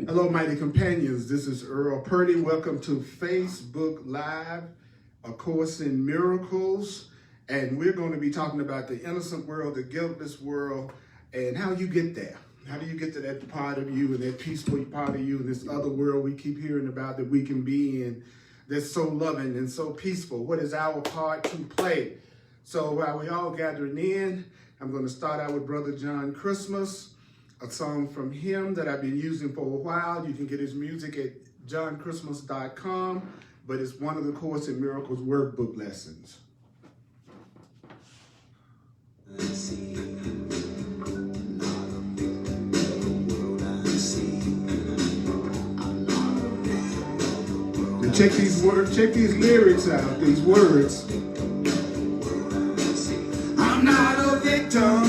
Hello, mighty companions. This is Earl Purdy. Welcome to Facebook Live, A Course in Miracles. And we're going to be talking about the innocent world, the guiltless world, and how you get there. How do you get to that part of you and that peaceful part of you in this other world we keep hearing about that we can be in that's so loving and so peaceful? What is our part to play? So while we all gathering in, I'm going to start out with Brother John Christmas, a song from him that I've been using for a while. You can get his music at johnchristmas.com, but it's one of the Course in Miracles workbook lessons. And check these words, check these lyrics out, these words. I'm not a victim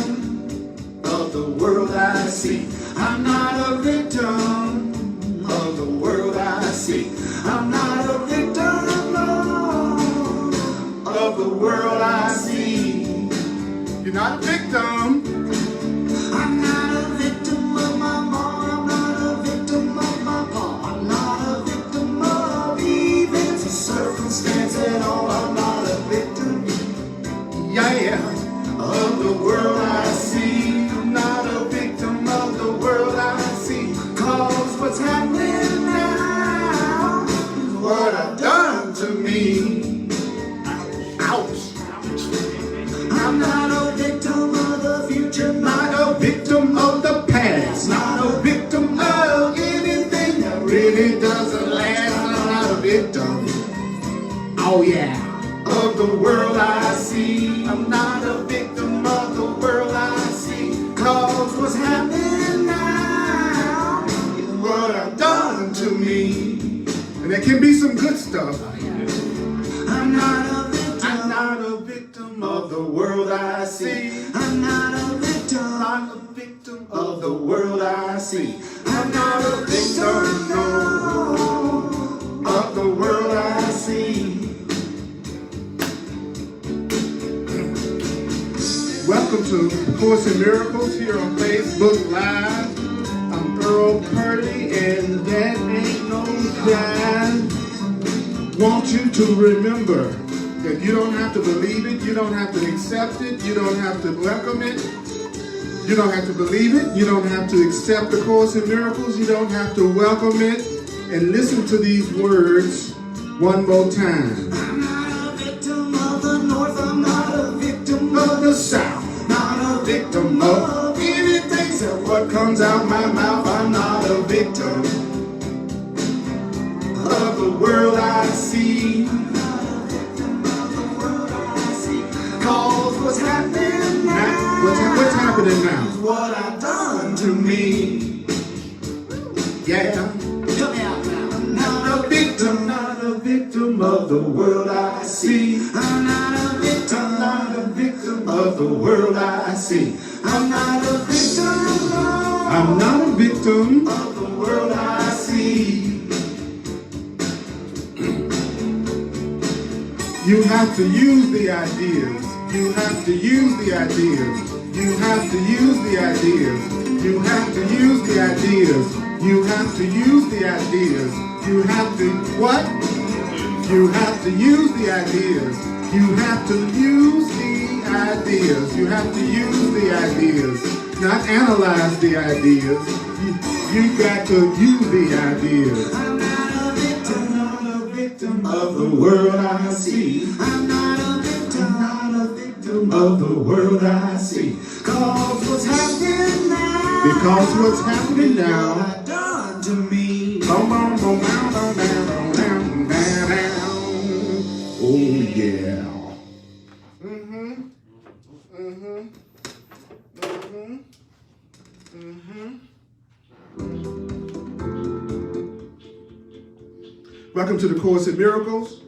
of the world I see. I'm not a victim of the world I see. I'm not a victim of the world I see. You're not a victim. I'm not a victim of my mom. I'm not a victim of my pa. I'm not a victim of events or circumstance at all. I'm not a victim. Yeah. Of the world I see. I'm not a victim of the world I see. Cause what's happening now is what I've done to me. Ouch. I'm not a victim of the future, not a victim of the past, not a victim of anything that really doesn't last. I'm not a victim. Oh yeah. Of the world I see. I'm not a victim of the world I see. Cause what's happening now is what I've done to me. And there can be some good stuff. I'm not a victim. I'm not a victim of the world I see. I'm not a victim. I'm a victim of the world I see. I'm not a victim, no, of the world I see. Welcome to Course in Miracles here on Facebook Live. I'm Earl Purdy, and that ain't no jive. Want you to remember that you don't have to believe it, you don't have to accept it, you don't have to welcome it, you don't have to believe it, you don't have to accept the Course in Miracles, you don't have to welcome it, and listen to these words one more time. I'm not a victim of the North, I'm not a victim of the South, not a victim of anything except what comes out my mouth. I'm not a victim of the world I see. Cause what's happening now? What's happening now? What I've done to me. Yeah. Help me out now. I'm not a victim, not a victim of the world I see. I'm not a victim, not a victim of the world I see. I'm not a victim, no. I'm not a victim of the world I see. You have to use the ideas. You have to use the ideas. You have to use the ideas. You have to use the ideas. You have to use the ideas. You have to what? You have to use the ideas. You have to use the ideas. You have to use the ideas. Not analyze the ideas. You got to use the ideas. I'm not a victim, not a victim of the world I see. I'm not a victim, not a victim of the world I see. Cause what's happening now? Because what's happening now? What done to me? Boom, boom, boom, down, down, down, down, down, down. Oh yeah. Welcome to the Course in Miracles.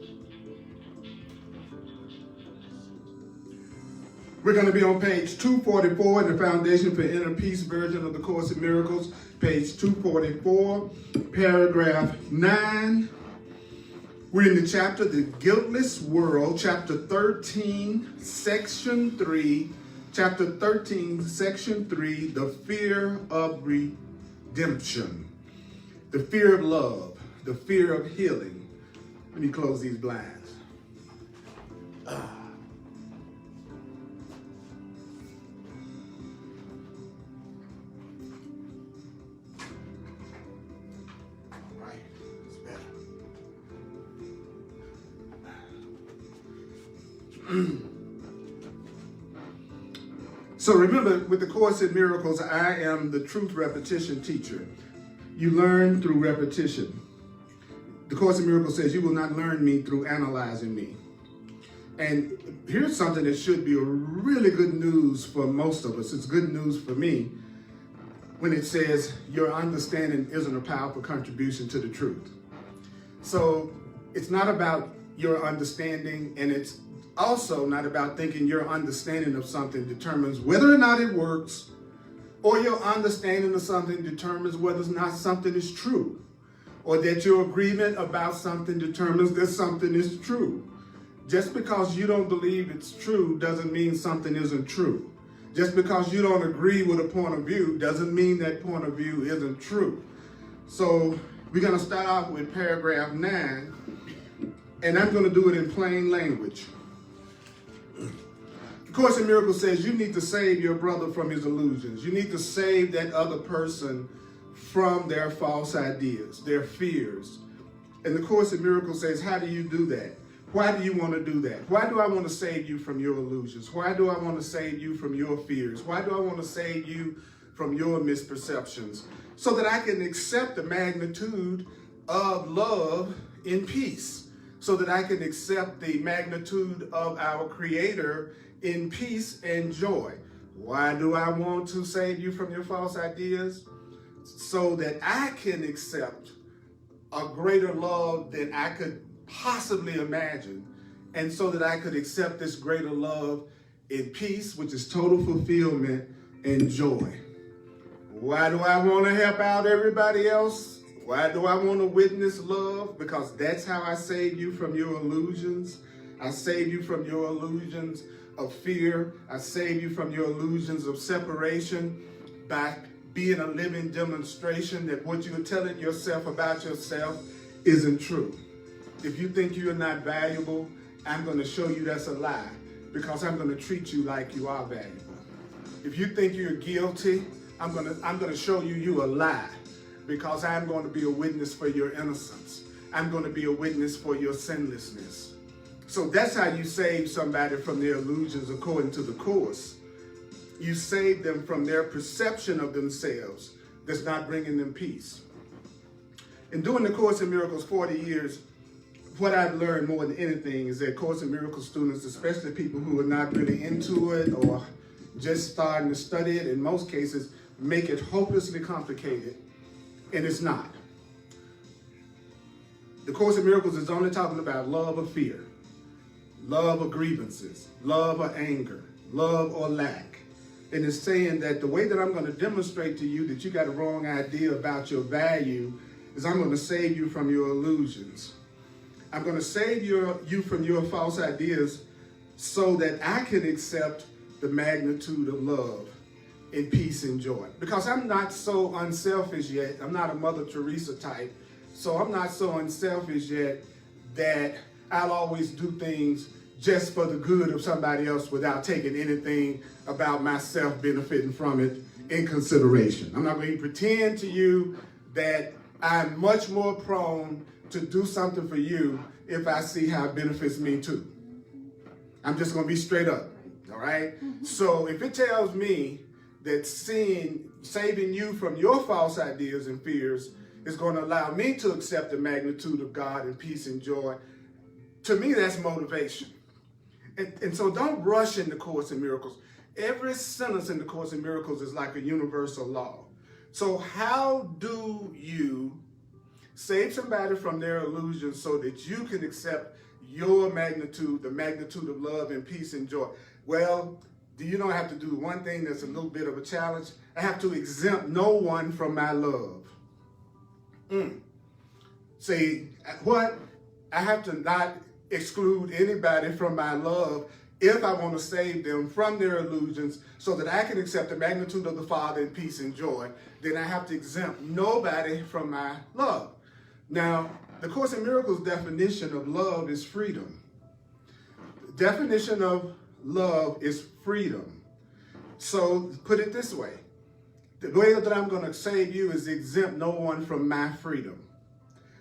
We're going to be on page 244 in the Foundation for Inner Peace version of the Course in Miracles, page 244, paragraph 9. We're in the chapter, The Guiltless World, chapter 13, section 3, chapter 13, section 3, The Fear of redemption, the fear of love, the fear of healing. Let me close these blinds. All right, it's better. So remember, with the Course in Miracles, I am the truth repetition teacher. You learn through repetition. The Course in Miracles says you will not learn me through analyzing me. And here's something that should be a really good news for most of us. It's good news for me when it says your understanding isn't a powerful contribution to the truth. So it's not about your understanding, and it's also not about thinking your understanding of something determines whether or not it works, or your understanding of something determines whether or not something is true, or that your agreement about something determines that something is true. Just because you don't believe it's true doesn't mean something isn't true. Just because you don't agree with a point of view doesn't mean that point of view isn't true. So we're going to start off with paragraph 9, and I'm going to do it in plain language. The Course in Miracles says you need to save your brother from his illusions. You need to save that other person from their false ideas, their fears. And the Course in Miracles says, how do you do that? Why do you want to do that? Why do I want to save you from your illusions? Why do I want to save you from your fears? Why do I want to save you from your misperceptions? So that I can accept the magnitude of love in peace. So that I can accept the magnitude of our Creator in peace and joy. Why do I want to save you from your false ideas? So that I can accept a greater love than I could possibly imagine, and so that I could accept this greater love in peace, which is total fulfillment and joy. Why do I want to help out everybody else? Why do I want to witness love? Because that's how I save you from your illusions. I save you from your illusions of fear. I save you from your illusions of separation by being a living demonstration that what you're telling yourself about yourself isn't true. If you think you're not valuable, I'm going to show you that's a lie, because I'm going to treat you like you are valuable. If you think you're guilty, I'm going to show you you're a lie, because I'm going to be a witness for your innocence. I'm going to be a witness for your sinlessness. So that's how you save somebody from their illusions according to the Course. You save them from their perception of themselves that's not bringing them peace. In doing the Course in Miracles 40 years, what I've learned more than anything is that Course in Miracles students, especially people who are not really into it or just starting to study it, in most cases, make it hopelessly complicated, and it's not. The Course in Miracles is only talking about love or fear, love or grievances, love or anger, love or lack. And it's saying that the way that I'm going to demonstrate to you that you got a wrong idea about your value is I'm going to save you from your illusions. I'm going to save you from your false ideas so that I can accept the magnitude of love in peace and joy. Because I'm not so unselfish yet. I'm not a Mother Teresa type. So I'm not so unselfish yet that I'll always do things just for the good of somebody else without taking anything about myself benefiting from it in consideration. I'm not going to pretend to you that I'm much more prone to do something for you if I see how it benefits me too. I'm just going to be straight up, all right? So if it tells me that saving you from your false ideas and fears is going to allow me to accept the magnitude of God and peace and joy, to me that's motivation. And so don't rush in the Course in Miracles. Every sentence in the Course in Miracles is like a universal law. So how do you save somebody from their illusions so that you can accept your magnitude, the magnitude of love and peace and joy? Well, you don't have to do one thing that's a little bit of a challenge. I have to exempt no one from my love. See, what? I have to not exclude anybody from my love if I want to save them from their illusions so that I can accept the magnitude of the Father in peace and joy, then I have to exempt nobody from my love. Now, the Course in Miracles definition of love is freedom. The definition of love is freedom. So put it this way. The way that I'm going to save you is exempt no one from my freedom.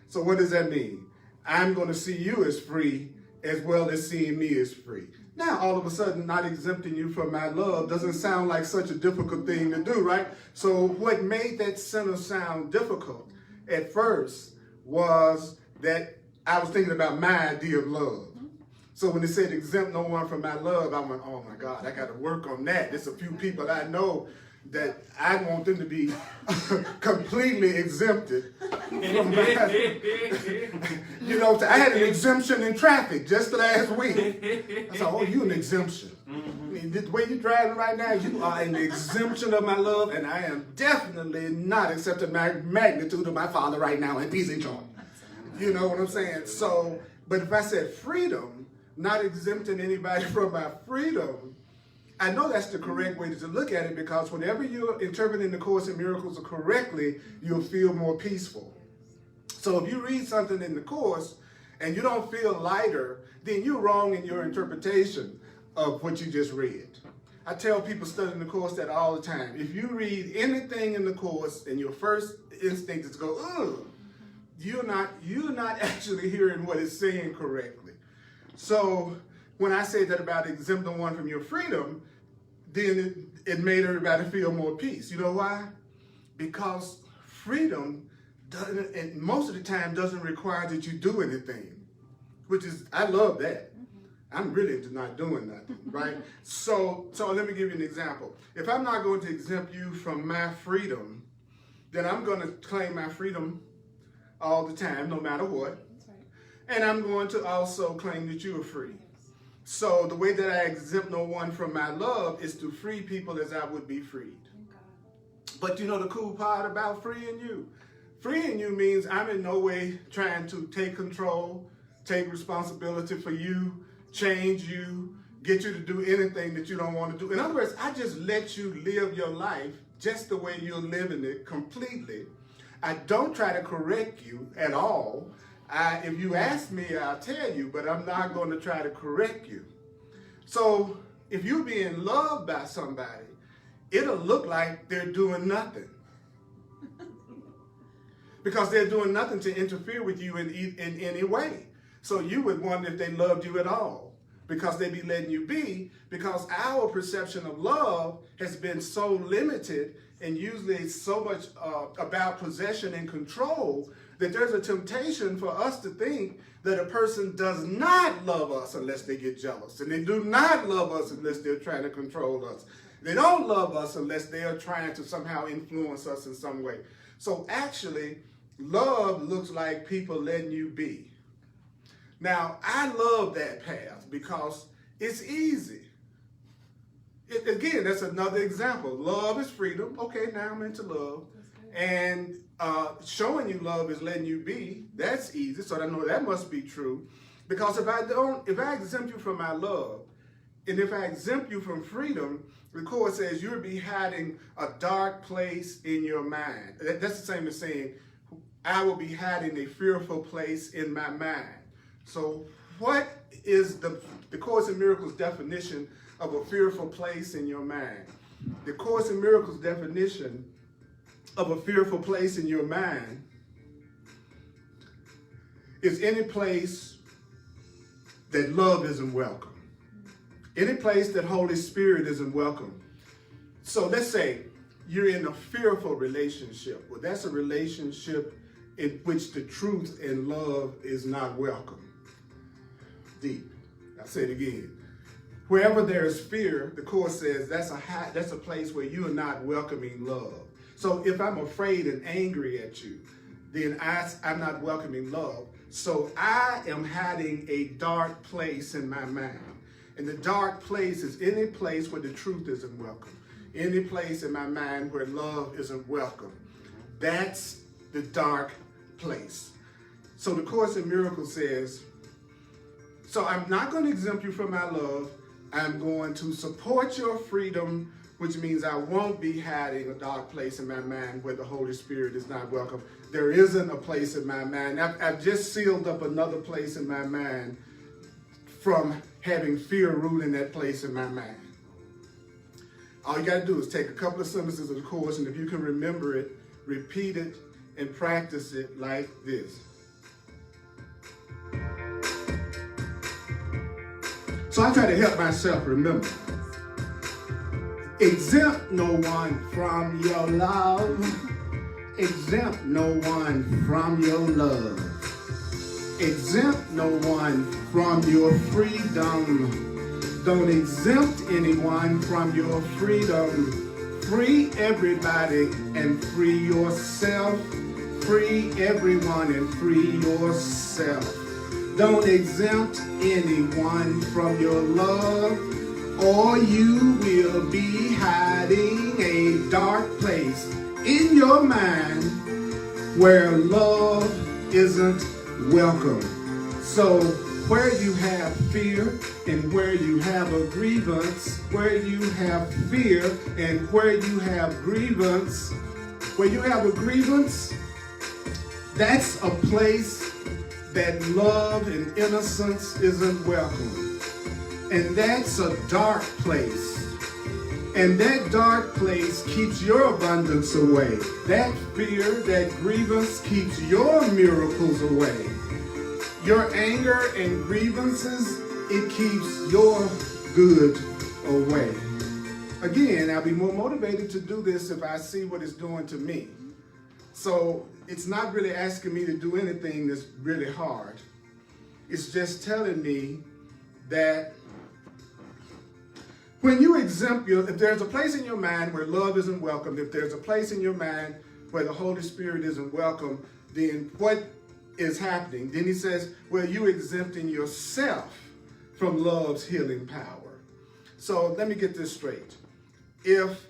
So what does that mean? I'm going to see you as free as well as seeing me as free. Now, all of a sudden, not exempting you from my love doesn't sound like such a difficult thing to do, right? So what made that sentence sound difficult at first was that I was thinking about my idea of love. So when it said exempt no one from my love, I went, oh my God, I got to work on that. There's a few people I know that I want them to be completely exempted from my, you know, I had an exemption in traffic just last week. I said, oh, you an exemption. The way you're driving right now, you are an exemption of my love, and I am definitely not accepting my magnitude of my Father right now in peace and joy. You know what I'm saying? So, but if I said freedom, not exempting anybody from my freedom, I know that's the correct way to look at it, because whenever you're interpreting the Course in Miracles correctly, you'll feel more peaceful. So if you read something in the Course and you don't feel lighter, then you're wrong in your interpretation of what you just read. I tell people studying the Course that all the time. If you read anything in the Course and your first instinct is to go, ugh, you're not actually hearing what it's saying correctly. So when I say that about exempting one from your freedom, then it made everybody feel more peace. You know why? Because freedom doesn't, and most of the time doesn't require that you do anything, which is, I love that. I'm really into not doing nothing, right? So let me give you an example. If I'm not going to exempt you from my freedom, then I'm going to claim my freedom all the time, no matter what. That's right. And I'm going to also claim that you are free. So the way that I exempt no one from my love is to free people as I would be freed. But you know the cool part about freeing you? Freeing you means I'm in no way trying to take control, take responsibility for you, change you, get you to do anything that you don't want to do. In other words, I just let you live your life just the way you're living it completely. I don't try to correct you at all. If you ask me, I'll tell you, but I'm not going to try to correct you. So if you're being loved by somebody, it'll look like they're doing nothing. Because they're doing nothing to interfere with you in any way. So you would wonder if they loved you at all, because they be letting you be, because our perception of love has been so limited, and usually it's so much about possession and control, that there's a temptation for us to think that a person does not love us unless they get jealous, and they do not love us unless they're trying to control us. They don't love us unless they are trying to somehow influence us in some way. So actually, love looks like people letting you be. Now, I love that path because it's easy. Again, that's another example. Love is freedom. Okay, now I'm into love. And showing you love is letting you be. That's easy. So I know that must be true. Because if I exempt you from my love, and if I exempt you from freedom, the Course says you'll be hiding a dark place in your mind. That's the same as saying, I will be hiding a fearful place in my mind. So what is the Course in Miracles definition of a fearful place in your mind? The Course in Miracles definition of a fearful place in your mind is any place that love isn't welcome. Any place that Holy Spirit isn't welcome. So let's say you're in a fearful relationship. Well, that's a relationship in which the truth and love is not welcome. Deep. I'll say it again. Wherever there is fear, the Course says that's a place where you are not welcoming love. So if I'm afraid and angry at you, then I'm not welcoming love. So I am hiding a dark place in my mind. And the dark place is any place where the truth isn't welcome. Any place in my mind where love isn't welcome. That's the dark place. So the Course in Miracles says, so I'm not going to exempt you from my love, I'm going to support your freedom, which means I won't be hiding a dark place in my mind where the Holy Spirit is not welcome. There isn't a place in my mind. I've just sealed up another place in my mind from having fear ruling that place in my mind. All you got to do is take a couple of sentences of the course, and if you can remember it, repeat it and practice it like this. So I try to help myself remember. Exempt no one from your love. Exempt no one from your love. Exempt no one from your freedom. Don't exempt anyone from your freedom. Free everybody and free yourself. Free everyone and free yourself. Don't exempt anyone from your love, or you will be hiding a dark place in your mind where love isn't welcome. So where you have fear and where you have a grievance, where you have fear and where you have grievance, where you have a grievance, that's a place that love and innocence isn't welcome. And that's a dark place. And that dark place keeps your abundance away. That fear, that grievance keeps your miracles away. Your anger and grievances, it keeps your good away. Again, I'll be more motivated to do this if I see what it's doing to me. So it's not really asking me to do anything that's really hard. It's just telling me that when you exempt if there's a place in your mind where love isn't welcome, if there's a place in your mind where the Holy Spirit isn't welcome, then what is happening? Then he says, well, you exempting yourself from love's healing power. So let me get this straight. If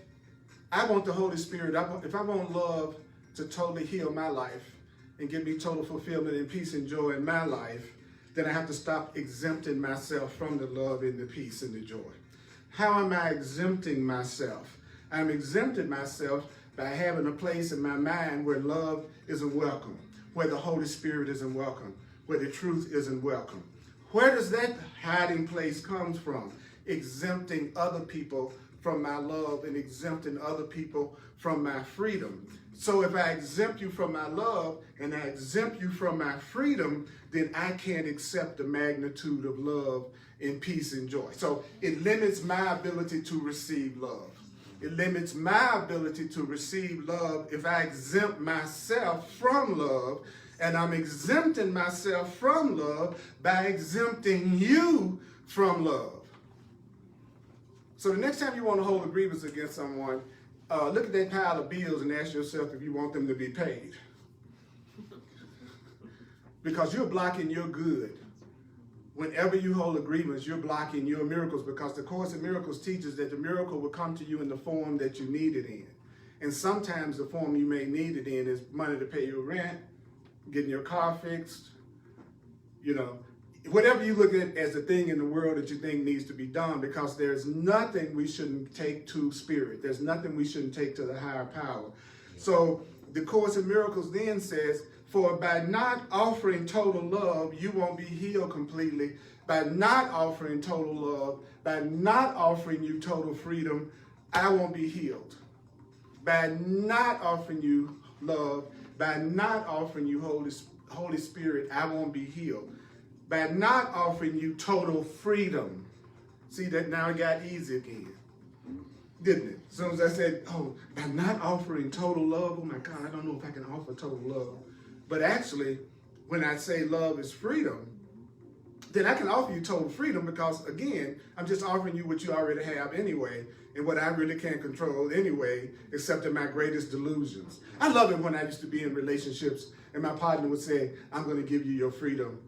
I want the Holy Spirit, if I want love to totally heal my life and give me total fulfillment and peace and joy in my life, then I have to stop exempting myself from the love and the peace and the joy. How am I exempting myself? I'm exempting myself by having a place in my mind where love isn't welcome, where the Holy Spirit isn't welcome, where the truth isn't welcome. Where does that hiding place come from? Exempting other people from my love and exempting other people from my freedom. So if I exempt you from my love and I exempt you from my freedom, then I can't accept the magnitude of love and peace and joy. So it limits my ability to receive love. It limits my ability to receive love if I exempt myself from love, and I'm exempting myself from love by exempting you from love. So the next time you want to hold a grievance against someone, look at that pile of bills and ask yourself if you want them to be paid. Because you're blocking your good. Whenever you hold a grievance, you're blocking your miracles, because the Course in Miracles teaches that the miracle will come to you in the form that you need it in. And sometimes the form you may need it in is money to pay your rent, getting your car fixed, whatever you look at as a thing in the world that you think needs to be done, because there's nothing we shouldn't take to spirit. There's nothing we shouldn't take to the higher power. So the Course in Miracles then says, for by not offering total love, you won't be healed completely. By not offering total love, by not offering you total freedom, I won't be healed. By not offering you love, by not offering you Holy Spirit, I won't be healed. By not offering you total freedom. See, that now it got easy again, didn't it? As soon as I said, by not offering total love, oh my God, I don't know if I can offer total love. But actually, when I say love is freedom, then I can offer you total freedom, because again, I'm just offering you what you already have anyway, and what I really can't control anyway, except in my greatest delusions. I love it when I used to be in relationships and my partner would say, I'm going to give you your freedom.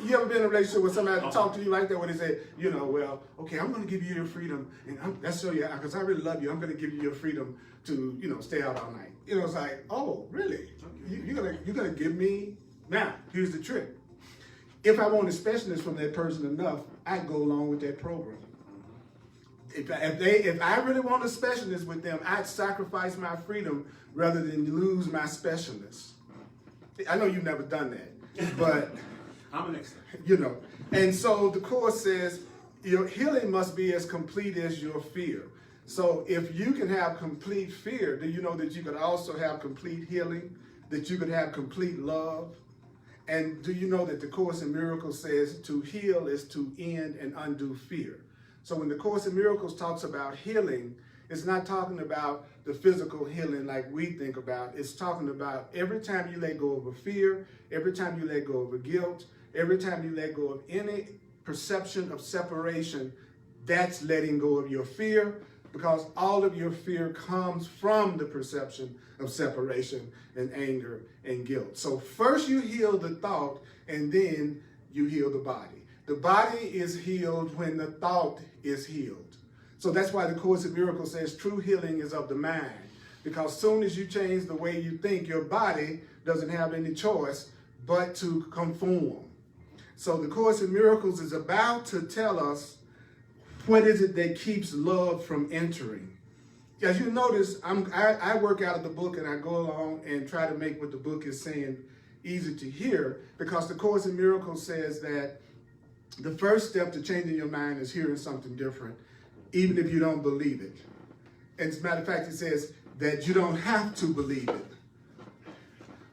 You ever been in a relationship with somebody talk to you like that, where they say, well, okay, I'm going to give you your freedom, and that's so yeah, because I really love you, I'm going to give you your freedom to, stay out all night. It's like, oh, really? You're gonna give me? Now, here's the trick. if I want a specialness from that person enough, I go along with that program. If I really want a specialist with them, I'd sacrifice my freedom rather than lose my specialist. I know you've never done that, but I'm an expert. You know. And so the Course says your healing must be as complete as your fear. So if you can have complete fear, do you know that you could also have complete healing? That you could have complete love? And do you know that the Course in Miracles says to heal is to end and undo fear? So when the Course in Miracles talks about healing, it's not talking about the physical healing like we think about. It's talking about every time you let go of a fear, every time you let go of a guilt, every time you let go of any perception of separation, that's letting go of your fear, because all of your fear comes from the perception of separation and anger and guilt. So first you heal the thought, and then you heal the body. The body is healed when the thought is healed. So that's why the Course in Miracles says true healing is of the mind, because soon as you change the way you think, your body doesn't have any choice but to conform. So the Course in Miracles is about to tell us what is it that keeps love from entering. As you notice, I work out of the book, and I go along and try to make what the book is saying easy to hear, because the Course in Miracles says that the first step to changing your mind is hearing something different, even if you don't believe it. And as a matter of fact, it says that you don't have to believe it.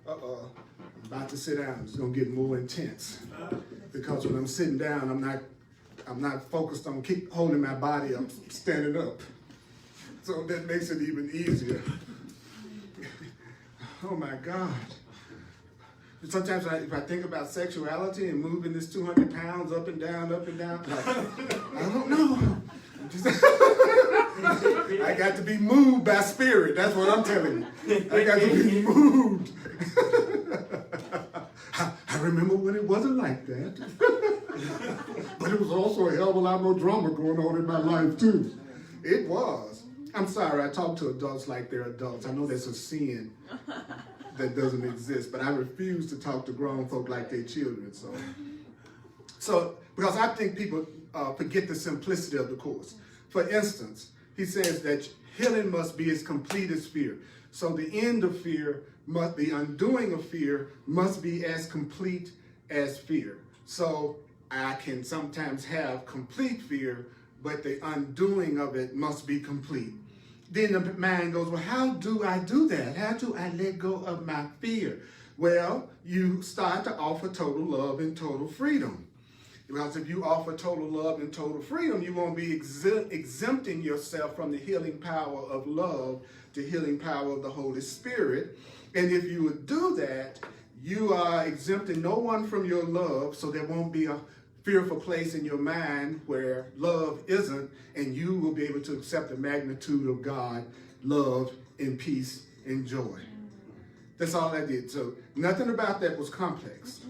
I'm about to sit down. It's going to get more intense, because when I'm sitting down, I'm not focused on keep holding my body up, standing up. So that makes it even easier. Oh my God. Sometimes if I think about sexuality and moving this 200 pounds up and down, like, I don't know. I got to be moved by spirit. That's what I'm telling you. I got to be moved. I remember when it wasn't like that. But it was also a hell of a lot more drama going on in my life too. It was. I'm sorry, I talk to adults like they're adults. I know that's a sin that doesn't exist, but I refuse to talk to grown folk like they're children. So because I think people forget the simplicity of the Course. For instance, he says that healing must be as complete as fear. So the end of fear, the undoing of fear, must be as complete as fear. So I can sometimes have complete fear, but the undoing of it must be complete. Then the mind goes, well, how do I do that? How do I let go of my fear? Well, you start to offer total love and total freedom. Because if you offer total love and total freedom, you won't be exempting yourself from the healing power of love, the healing power of the Holy Spirit. And if you would do that, you are exempting no one from your love, so there won't be a fearful place in your mind where love isn't, and you will be able to accept the magnitude of God, love, and peace, and joy. That's all I did. So nothing about that was complex,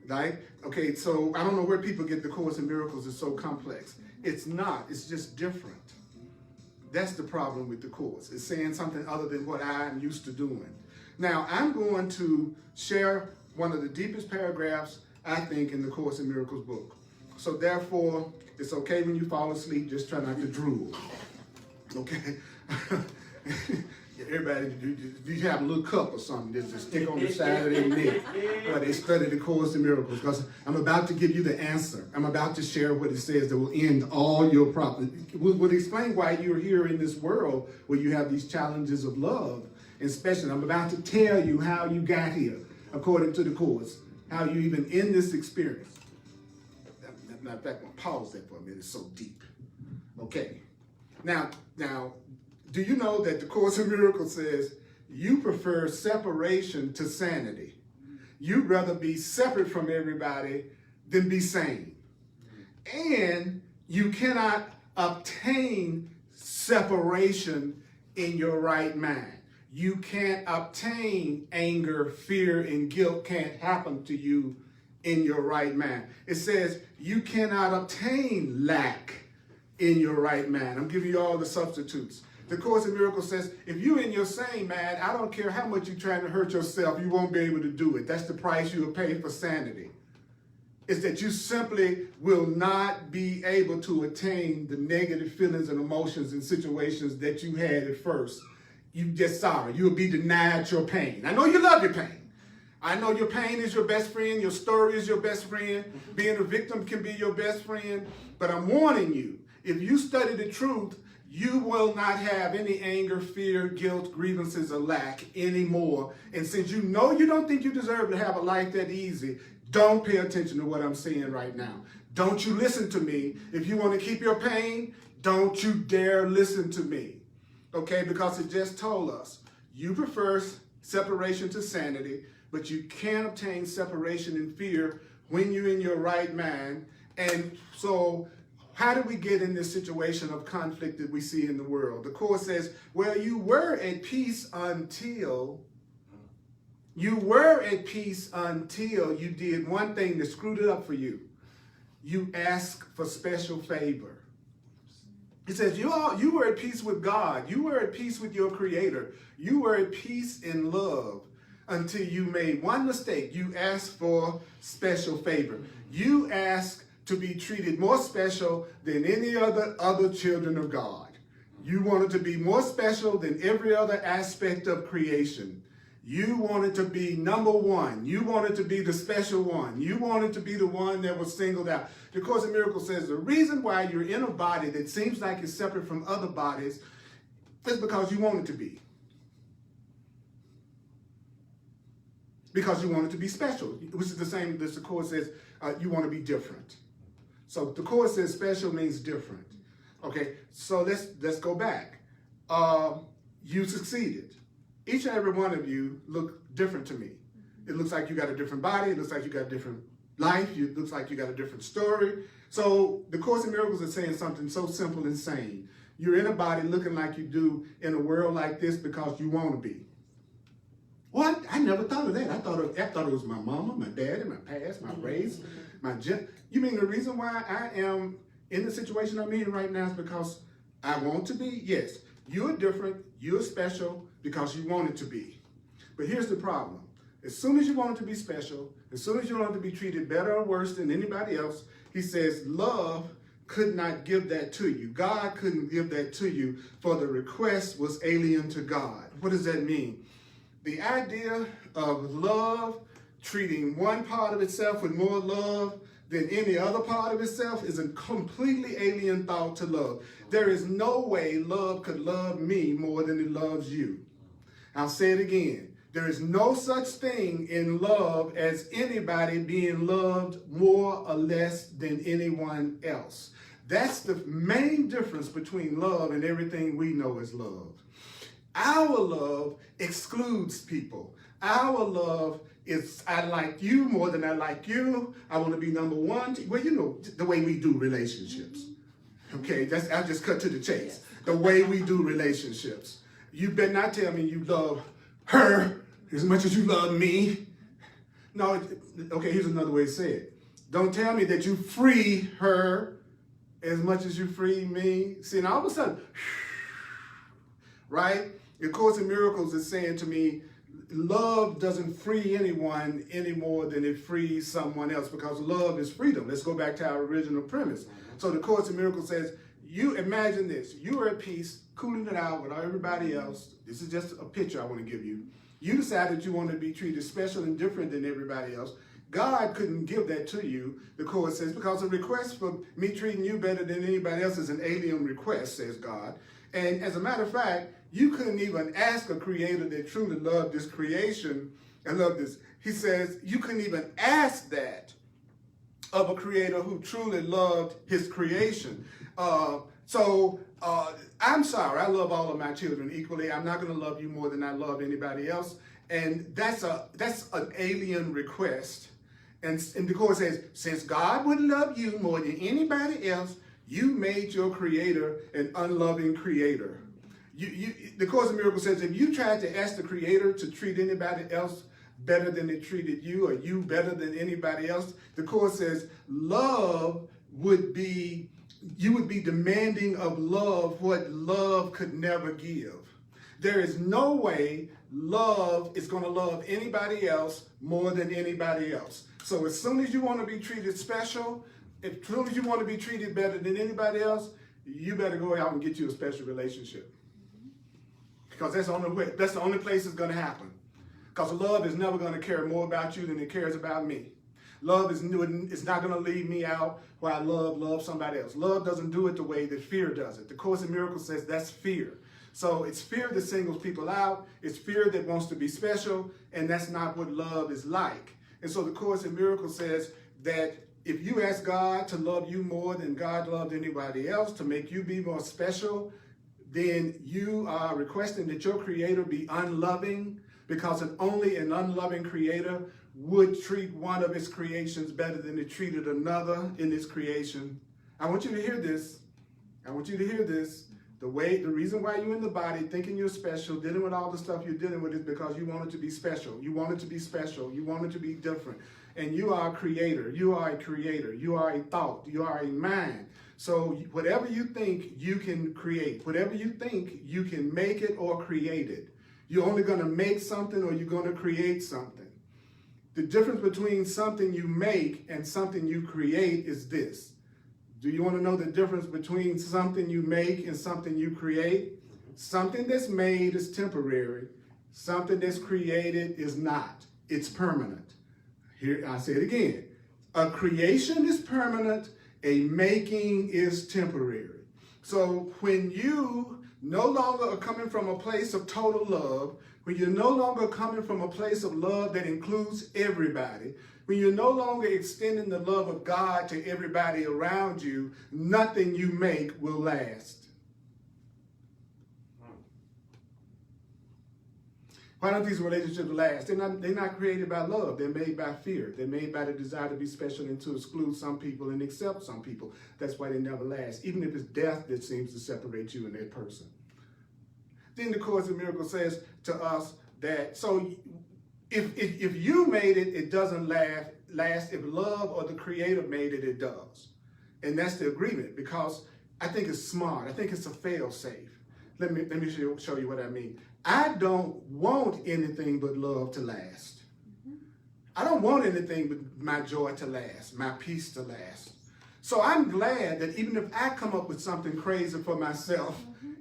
right? Okay, so I don't know where people get the Course in Miracles is so complex. It's not, it's just different. That's the problem with the Course. It's saying something other than what I'm used to doing. Now, I'm going to share one of the deepest paragraphs, I think, in the Course in Miracles book. So therefore, it's okay when you fall asleep, just try not to drool. Okay? Everybody, you have a little cup or something, just stick on the side of their neck while they study the Course in Miracles, because I'm about to give you the answer. I'm about to share what it says that will end all your problems. It will explain why you're here in this world where you have these challenges of love. And especially, I'm about to tell you how you got here, according to the Course, how you even in this experience. Matter of fact, I'm going to pause that for a minute. It's so deep. Okay. Now, do you know that the Course in Miracles says you prefer separation to sanity? You'd rather be separate from everybody than be sane. And you cannot obtain separation in your right mind. You can't obtain anger, fear, and guilt can't happen to you in your right mind. It says you cannot obtain lack in your right mind. I'm giving you all the substitutes. The Course in Miracles says, if you're in your sane mind, I don't care how much you're trying to hurt yourself, you won't be able to do it. That's the price you will pay for sanity. is that you simply will not be able to attain the negative feelings and emotions and situations that you had at first. You just sorry. You'll be denied your pain. I know you love your pain. I know your pain is your best friend. Your story is your best friend. Being a victim can be your best friend. But I'm warning you, if you study the truth, you will not have any anger, fear, guilt, grievances, or lack anymore. And since you know you don't think you deserve to have a life that easy, don't pay attention to what I'm saying right now. Don't you listen to me. If you want to keep your pain, don't you dare listen to me. Okay, because it just told us, you prefer separation to sanity, but you can't obtain separation and fear when you're in your right mind. And so how do we get in this situation of conflict that we see in the world? The Course says, well, you were at peace until you did one thing that screwed it up for you. You asked for special favor. It says you were at peace with God. You were at peace with your Creator. You were at peace in love until you made one mistake. You asked for special favor. You asked to be treated more special than any other children of God. You wanted to be more special than every other aspect of creation. You wanted to be number one. You wanted to be the special one. You wanted to be the one that was singled out. The Course in Miracles says the reason why you're in a body that seems like it's separate from other bodies is because you want it to be. Because you want it to be special, which is the same as the Course says you want to be different. So the Course says special means different. Okay, so let's go back. You succeeded. Each and every one of you look different to me. It looks like you got a different body. It looks like you got a different life. It looks like you got a different story. So the Course in Miracles is saying something so simple and sane. You're in a body looking like you do in a world like this because you want to be. What? I never thought of that. I thought it was my mama, my daddy, my past, my race, You mean the reason why I am in the situation I'm in right now is because I want to be? Yes. You're different. You're special because you want it to be. But here's the problem. As soon as you want it to be special, as soon as you want it to be treated better or worse than anybody else, he says love could not give that to you. God couldn't give that to you, for the request was alien to God. What does that mean? The idea of love treating one part of itself with more love than any other part of itself is a completely alien thought to love. There is no way love could love me more than it loves you. I'll say it again. There is no such thing in love as anybody being loved more or less than anyone else. That's the main difference between love and everything we know as love. Our love excludes people. Our love is, I like you more than I like you. I want to be number one. Well, you know, the way we do relationships. Okay, I'll just cut to the chase. The way we do relationships. You better not tell me you love her as much as you love me. No, okay, here's another way to say it. Don't tell me that you free her as much as you free me. See, and all of a sudden, right? The Course in Miracles is saying to me, love doesn't free anyone any more than it frees someone else, because love is freedom. Let's go back to our original premise. So the Course in Miracles says, you imagine this. You are at peace, cooling it out with everybody else. This is just a picture I want to give you. You decided you want to be treated special and different than everybody else. God couldn't give that to you, the Course says, because a request for me treating you better than anybody else is an alien request, says God. And as a matter of fact, you couldn't even ask a creator that truly loved this creation and loved this. He says you couldn't even ask that of a creator who truly loved his creation. So I'm sorry, I love all of my children equally. I'm not going to love you more than I love anybody else. And that's an alien request. And the Course says, since God would love you more than anybody else, you made your creator an unloving creator. The Course in Miracles says, if you tried to ask the creator to treat anybody else better than it treated you, or you better than anybody else, the Course says love would be, you would be demanding of love what love could never give. There is no way love is going to love anybody else more than anybody else. So as soon as you want to be treated special, as soon as you want to be treated better than anybody else, you better go out and get you a special relationship. Because that's the only place it's going to happen. Because love is never going to care more about you than it cares about me. Love is not going to leave me out while I love somebody else. Love doesn't do it the way that fear does it. The Course in Miracles says that's fear. So it's fear that singles people out. It's fear that wants to be special, and that's not what love is like. And so the Course in Miracles says that if you ask God to love you more than God loved anybody else, to make you be more special, then you are requesting that your Creator be unloving, because only an unloving Creator would treat one of his creations better than it treated another in his creation. I want you to hear this. I want you to hear this. The reason why you're in the body, thinking you're special, dealing with all the stuff you're dealing with, is because you want it to be special. You want it to be special. You want it to be different. And you are a creator. You are a creator. You are a thought. You are a mind. So whatever you think, you can create. Whatever you think, you can make it or create it. You're only going to make something or you're going to create something. The difference between something you make and something you create is this. Do you want to know the difference between something you make and something you create? Something that's made is temporary. Something that's created is not. It's permanent. Here, I say it again. A creation is permanent. A making is temporary. So when you no longer are coming from a place of total love, when you're no longer coming from a place of love that includes everybody, when you're no longer extending the love of God to everybody around you, nothing you make will last. Why don't these relationships last? They're not created by love. They're made by fear. They're made by the desire to be special and to exclude some people and accept some people. That's why they never last, even if it's death that seems to separate you and that person. Then the Course in Miracles says to us that, so if you made it, it doesn't last. If love or the Creator made it, it does. And that's the agreement, because I think it's smart. I think it's a fail-safe. Let me show you what I mean. I don't want anything but love to last. I don't want anything but my joy to last, my peace to last. So I'm glad that even if I come up with something crazy for myself,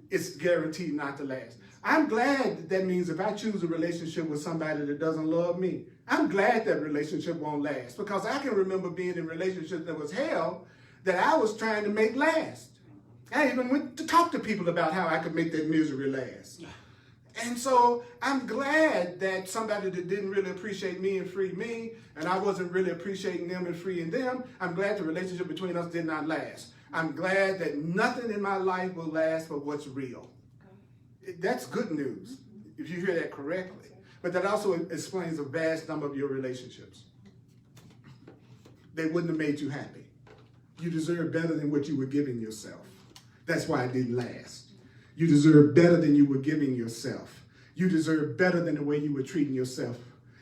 it's guaranteed not to last. I'm glad that means if I choose a relationship with somebody that doesn't love me, I'm glad that relationship won't last, because I can remember being in relationships that was hell that I was trying to make last. I even went to talk to people about how I could make that misery last. And so I'm glad that somebody that didn't really appreciate me and free me, and I wasn't really appreciating them and freeing them, I'm glad the relationship between us did not last. I'm glad that nothing in my life will last but what's real. That's good news, if you hear that correctly. But that also explains a vast number of your relationships. They wouldn't have made you happy. You deserve better than what you were giving yourself. That's why it didn't last. You deserve better than you were giving yourself. You deserve better than the way you were treating yourself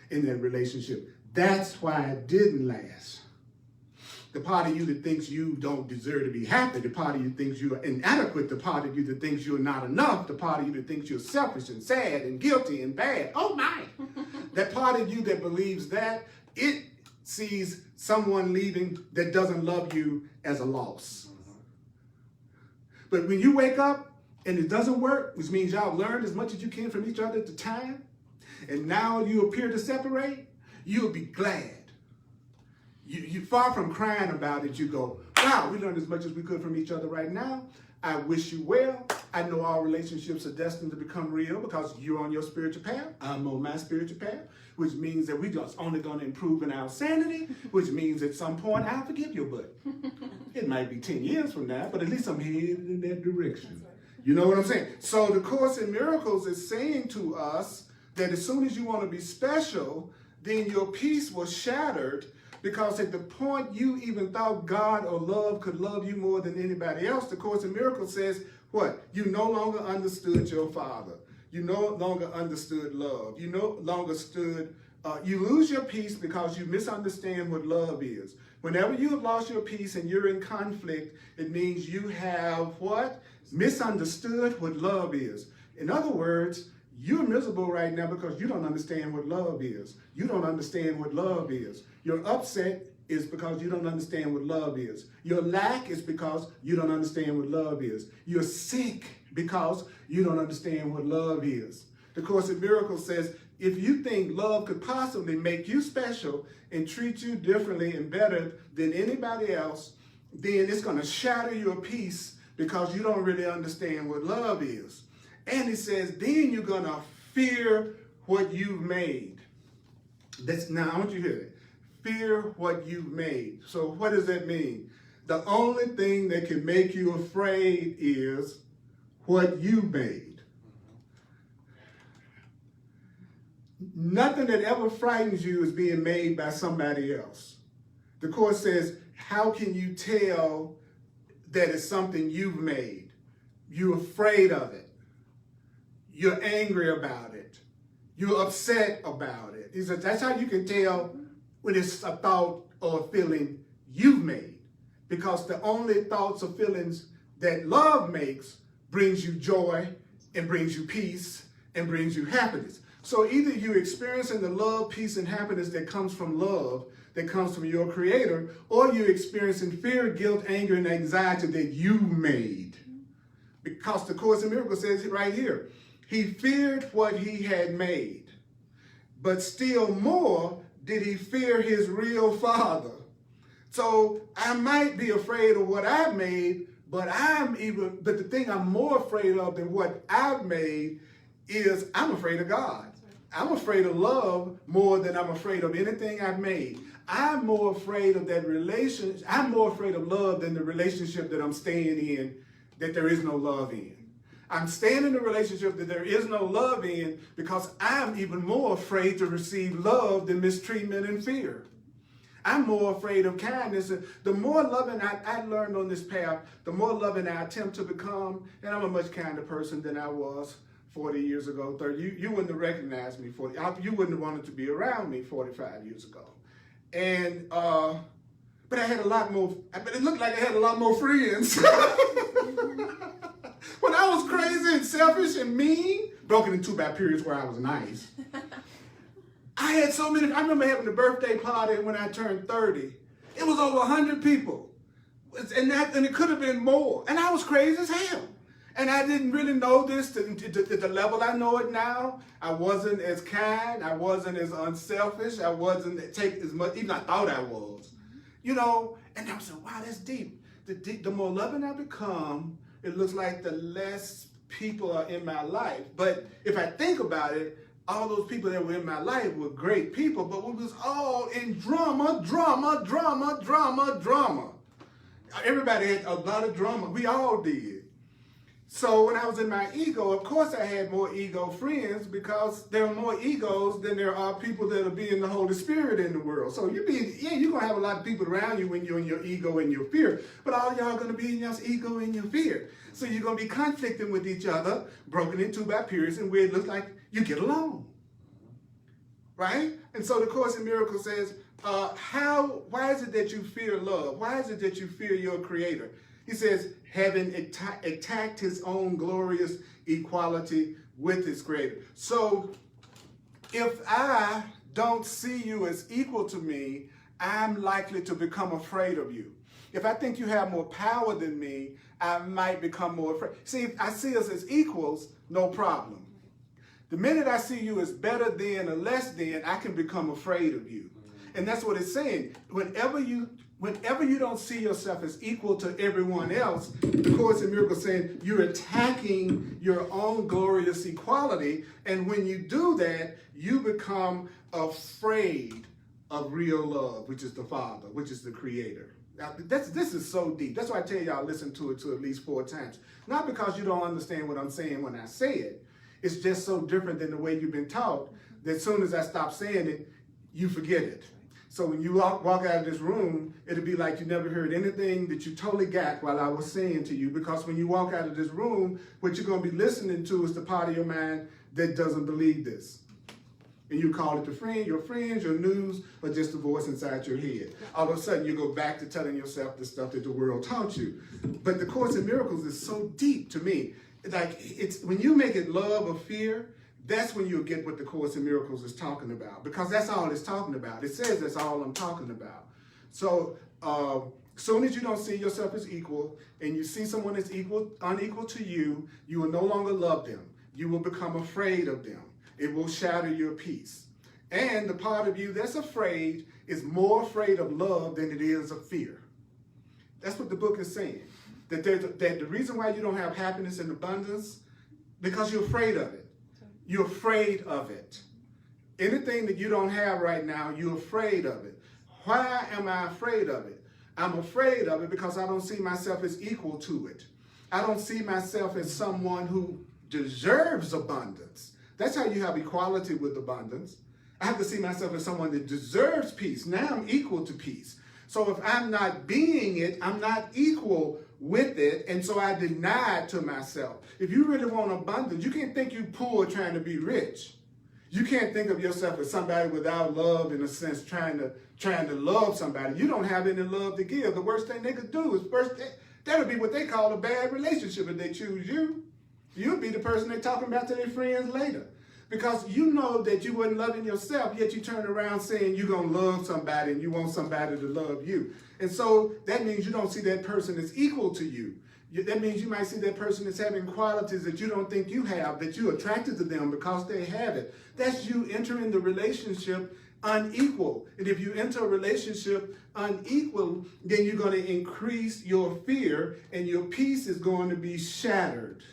in that relationship. That's why it didn't last. The part of you that thinks you don't deserve to be happy, the part of you that thinks you are inadequate, the part of you that thinks you're not enough, the part of you that thinks you're selfish and sad and guilty and bad. Oh my! That part of you that believes that, it sees someone leaving that doesn't love you as a loss. But when you wake up and it doesn't work, which means y'all learned as much as you can from each other at the time, and now you appear to separate, you'll be glad. You far from crying about it, you go, wow, we learned as much as we could from each other right now. I wish you well. I know all relationships are destined to become real because you're on your spiritual path. I'm on my spiritual path, which means that we're just only going to improve in our sanity, which means at some point I'll forgive your butt. It might be 10 years from now, but at least I'm headed in that direction. You know what I'm saying? So the Course in Miracles is saying to us that as soon as you want to be special, then your peace was shattered, because at the point you even thought God or love could love you more than anybody else, the Course in Miracles says, what? You no longer understood your Father. You no longer understood love. You no longer you lose your peace because you misunderstand what love is. Whenever you have lost your peace and you're in conflict, it means you have what? Misunderstood what love is. In other words, You're miserable right now because you don't understand what love is. You don't understand what love is. You're upset is because you don't understand what love is. Your lack is because you don't understand what love is. You're sick because you don't understand what love is. The Course in Miracles says, if you think love could possibly make you special and treat you differently and better than anybody else, then it's going to shatter your peace because you don't really understand what love is. And it says, then you're going to fear what you've made. Now, I want you to hear that. Fear what you've made. So what does that mean? The only thing that can make you afraid is what you made. Nothing that ever frightens you is being made by somebody else. The Course says, how can you tell that it's something you've made? You're afraid of it. You're angry about it. You're upset about it. He says, that's how you can tell when it's a thought or a feeling you've made. Because the only thoughts or feelings that love makes brings you joy and brings you peace and brings you happiness. So either you're experiencing the love, peace, and happiness that comes from love, that comes from your Creator, or you're experiencing fear, guilt, anger, and anxiety that you made. Because the Course in Miracles says it right here. He feared what he had made, but still more did he fear his real Father. So I might be afraid of what I've made, but the thing I'm more afraid of than what I've made is I'm afraid of God. I'm afraid of love more than I'm afraid of anything I've made. I'm more afraid of that relationship. I'm more afraid of love than the relationship that I'm staying in, that there is no love in. I'm staying in a relationship that there is no love in because I'm even more afraid to receive love than mistreatment and fear. I'm more afraid of kindness. And the more loving I learned on this path, the more loving I attempt to become. And I'm a much kinder person than I was 40 years ago, 30. You wouldn't have recognized me 40. You wouldn't have wanted to be around me 45 years ago. And, but I had a lot more, but it looked like I had a lot more friends. When I was crazy and selfish and mean, broken into by periods where I was nice. I had so many. I remember having a birthday party when I turned 30. It was over 100 people. And it could have been more. And I was crazy as hell. And I didn't really know this to the level I know it now. I wasn't as kind. I wasn't as unselfish. I wasn't take as much, even I thought I was. You know, and I was like, wow, that's deep. The more loving I become, it looks like the less people are in my life. But if I think about it, all those people that were in my life were great people, but we was all in drama. Everybody had a lot of drama. We all did. So when I was in my ego, of course I had more ego friends because there are more egos than there are people that are being the Holy Spirit in the world. So you're going to have a lot of people around you when you're in your ego and your fear, but all y'all are going to be in your ego and your fear. So you're going to be conflicting with each other, broken into by periods, and where it looks like you get along. Right? And so the Course in Miracles says, why is it that you fear love? Why is it that you fear your Creator? He says, having attacked his own glorious equality with his Creator. So if I don't see you as equal to me, I'm likely to become afraid of you. If I think you have more power than me, I might become more afraid. See, if I see us as equals, no problem. The minute I see you as better than or less than, I can become afraid of you. And that's what it's saying. Whenever you don't see yourself as equal to everyone else, the Course in Miracles saying you're attacking your own glorious equality. And when you do that, you become afraid of real love, which is the Father, which is the Creator. Now, this is so deep. That's why I tell y'all listen to it to at least 4 times. Not because you don't understand what I'm saying when I say it. It's just so different than the way you've been taught that as soon as I stop saying it, you forget it. So when you walk out of this room, it'll be like you never heard anything that you totally got while I was saying to you. Because when you walk out of this room, what you're going to be listening to is the part of your mind that doesn't believe this. And you call it your friends, your news, or just a voice inside your head. All of a sudden, you go back to telling yourself the stuff that the world taught you. But the Course in Miracles is so deep to me. Like, it's when you make it love or fear, that's when you'll get what the Course in Miracles is talking about, because that's all it's talking about. It says that's all I'm talking about. So soon as you don't see yourself as equal and you see someone that's unequal to you, you will no longer love them. You will become afraid of them. It will shatter your peace. And the part of you that's afraid is more afraid of love than it is of fear. That's what the book is saying. That the reason why you don't have happiness and abundance, because you're afraid of it. You're afraid of it. Anything that you don't have right now, you're afraid of it. Why am I afraid of it? I'm afraid of it because I don't see myself as equal to it. I don't see myself as someone who deserves abundance. That's how you have equality with abundance. I have to see myself as someone that deserves peace. Now I'm equal to peace. So if I'm not being it, I'm not equal with it, and so I deny it to myself. If you really want abundance, you can't think you poor trying to be rich. You can't think of yourself as somebody without love, in a sense, trying to love somebody. You don't have any love to give. The worst thing they could do is that would be what they call a bad relationship if they choose you. You'll be the person they're talking about to their friends later. Because you know that you weren't loving yourself, yet you turn around saying you're going to love somebody and you want somebody to love you. And so that means you don't see that person as equal to you. That means you might see that person as having qualities that you don't think you have, that you're attracted to them because they have it. That's you entering the relationship unequal. And if you enter a relationship unequal, then you're going to increase your fear and your peace is going to be shattered.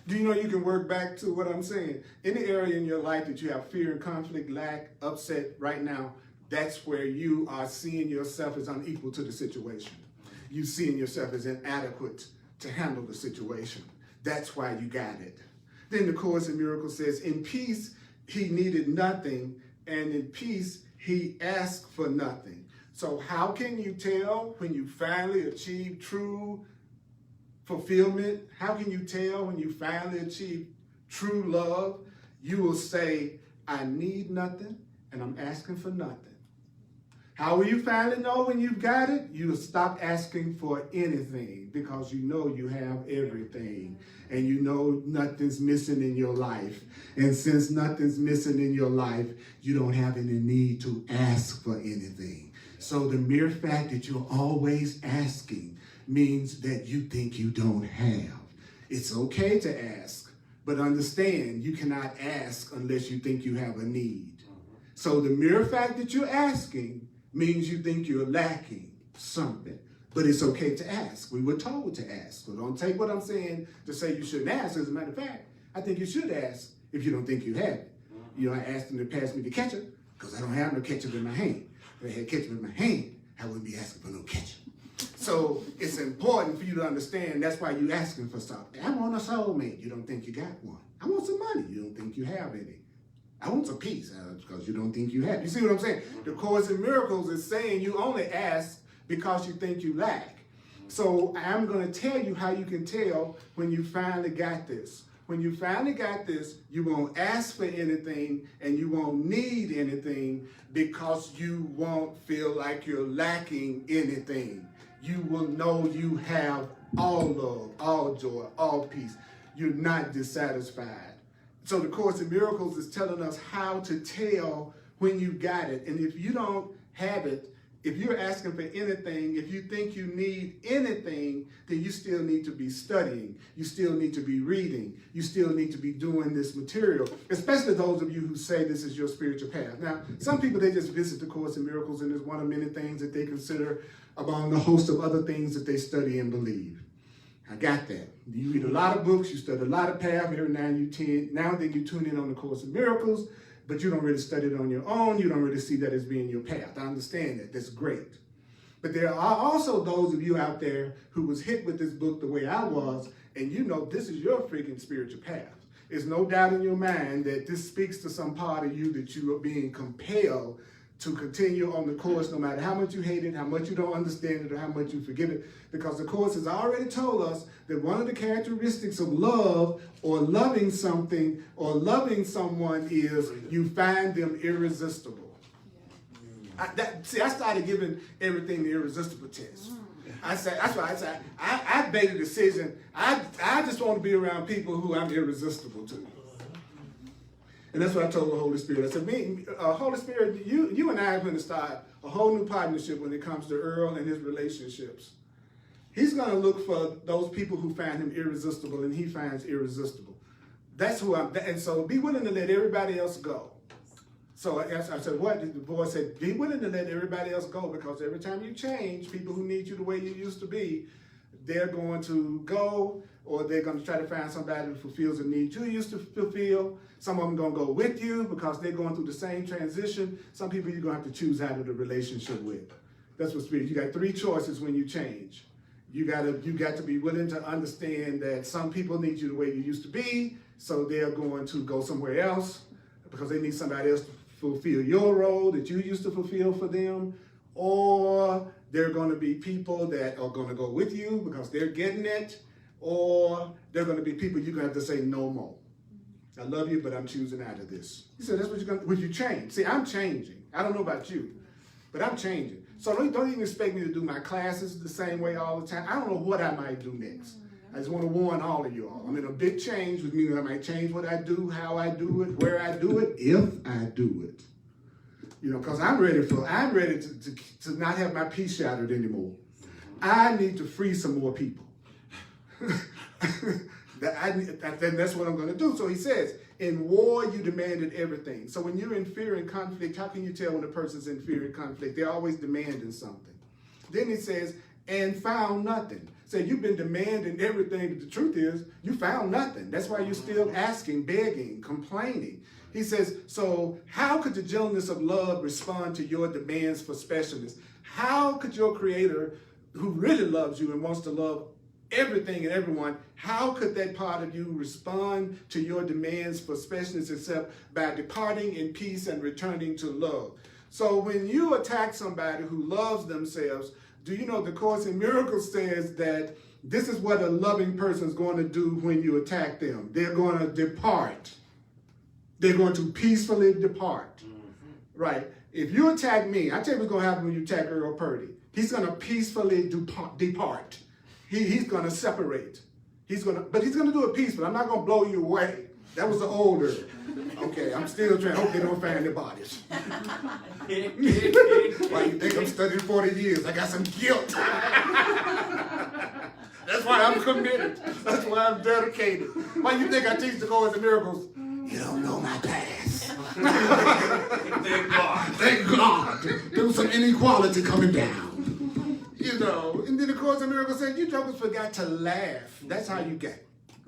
Do you know you can work back to what I'm saying? Any area in your life that you have fear and conflict, lack, upset right now, that's where you are seeing yourself as unequal to the situation. You seeing yourself as inadequate to handle the situation. That's why you got it. Then the Course in Miracles says, in peace, he needed nothing, and in peace, he asked for nothing. So how can you tell when you finally achieve true fulfillment? How can you tell when you finally achieve true love? You will say, I need nothing and I'm asking for nothing. How will you finally know when you've got it? You will stop asking for anything because you know you have everything and you know nothing's missing in your life. And since nothing's missing in your life, you don't have any need to ask for anything. So the mere fact that you're always asking means that you think you don't have. It's okay to ask, but understand you cannot ask unless you think you have a need. So the mere fact that you're asking means you think you're lacking something, but it's okay to ask. We were told to ask. So don't take what I'm saying to say you shouldn't ask. As a matter of fact, I think you should ask if you don't think you have it. You know, I asked them to pass me the ketchup because I don't have no ketchup in my hand. If I had ketchup in my hand, I wouldn't be asking for no ketchup. So it's important for you to understand that's why you're asking for something. I want a soulmate. You don't think you got one. I want some money. You don't think you have any. I want some peace because you don't think you have. You see what I'm saying? The Course in Miracles is saying you only ask because you think you lack. So I'm going to tell you how you can tell when you finally got this. When you finally got this, you won't ask for anything and you won't need anything because you won't feel like you're lacking anything. You will know you have all love, all joy, all peace. You're not dissatisfied. So the Course in Miracles is telling us how to tell when you got it. And if you don't have it, if you're asking for anything, if you think you need anything, then you still need to be studying. You still need to be reading. You still need to be doing this material, especially those of you who say this is your spiritual path. Now, some people, they just visit the Course in Miracles and it's one of many things that they consider among the host of other things that they study and believe. I got that. You read a lot of books, you study a lot of path, every now and then you tune in on the Course in Miracles, but you don't really study it on your own. You don't really see that as being your path. I understand that. That's great. But there are also those of you out there who was hit with this book the way I was, and you know this is your freaking spiritual path. There's no doubt in your mind that this speaks to some part of you that you are being compelled to continue on the Course no matter how much you hate it, how much you don't understand it, or how much you forgive it. Because the Course has already told us that one of the characteristics of love or loving something or loving someone is you find them irresistible. I started giving everything the irresistible test. I said, that's why I said, I made a decision. I just want to be around people who I'm irresistible to. And that's what I told the Holy Spirit. I said, Holy Spirit, you and I are going to start a whole new partnership when it comes to Earl and his relationships. He's going to look for those people who find him irresistible and he finds irresistible. That's who I'm, and so be willing to let everybody else go. So I said, what? The boy said, be willing to let everybody else go, because every time you change, people who need you the way you used to be, they're going to go, or they're going to try to find somebody who fulfills a need you used to fulfill. Some of them going to go with you because they're going through the same transition. Some people you're going to have to choose out of the relationship with. That's what spirit. You got 3 choices when you change. You got to be willing to understand that some people need you the way you used to be, so they're going to go somewhere else because they need somebody else to fulfill your role that you used to fulfill for them, or they're going to be people that are going to go with you because they're getting it, or they're going to be people you're going to have to say no more. I love you, but I'm choosing out of this. He said, that's what you're going to, when you change. See, I'm changing. I don't know about you, but I'm changing. So don't even expect me to do my classes the same way all the time. I don't know what I might do next. I just want to warn all of you all. I'm in a big change, which means I might change what I do, how I do it, where I do it, if I do it. You know, because I'm ready to not have my peace shattered anymore. I need to free some more people. That's what I'm going to do. So he says, in war, you demanded everything. So when you're in fear and conflict, how can you tell when a person's in fear and conflict? They're always demanding something. Then he says, and found nothing. So you've been demanding everything, but the truth is, you found nothing. That's why you're still asking, begging, complaining. He says, so how could the gentleness of love respond to your demands for specialness? How could your creator, who really loves you and wants to love everything and everyone, how could that part of you respond to your demands for specialness except by departing in peace and returning to love? So when you attack somebody who loves themselves, do you know the Course in Miracles says that this is what a loving person is going to do when you attack them. They're going to depart. They're going to peacefully depart. Right? If you attack me, I tell you what's going to happen when you attack Earl Purdy. He's going to peacefully depart. He's going to separate. But he's going to do it peacefully. I'm not going to blow you away. That was the old Earl. Okay, I'm still trying. Hope they don't find their bodies. Why you think I'm studying 40 years? I got some guilt. That's why I'm committed. That's why I'm dedicated. Why you think I teach the Course in Miracles? You don't know my past. Thank God. Thank God. There was some inequality coming down. You know, and then the Course in Miracles said, you jokers forgot to laugh. That's how you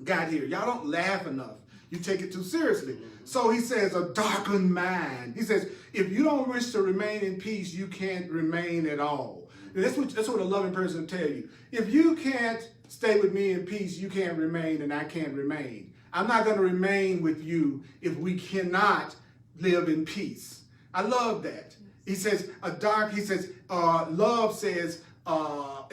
got here. Y'all don't laugh enough. You take it too seriously. So he says, a darkened mind. He says, if you don't wish to remain in peace, you can't remain at all. And that's what a loving person will tell you. If you can't stay with me in peace, you can't remain and I can't remain. I'm not going to remain with you if we cannot live in peace. I love that. He says, love says,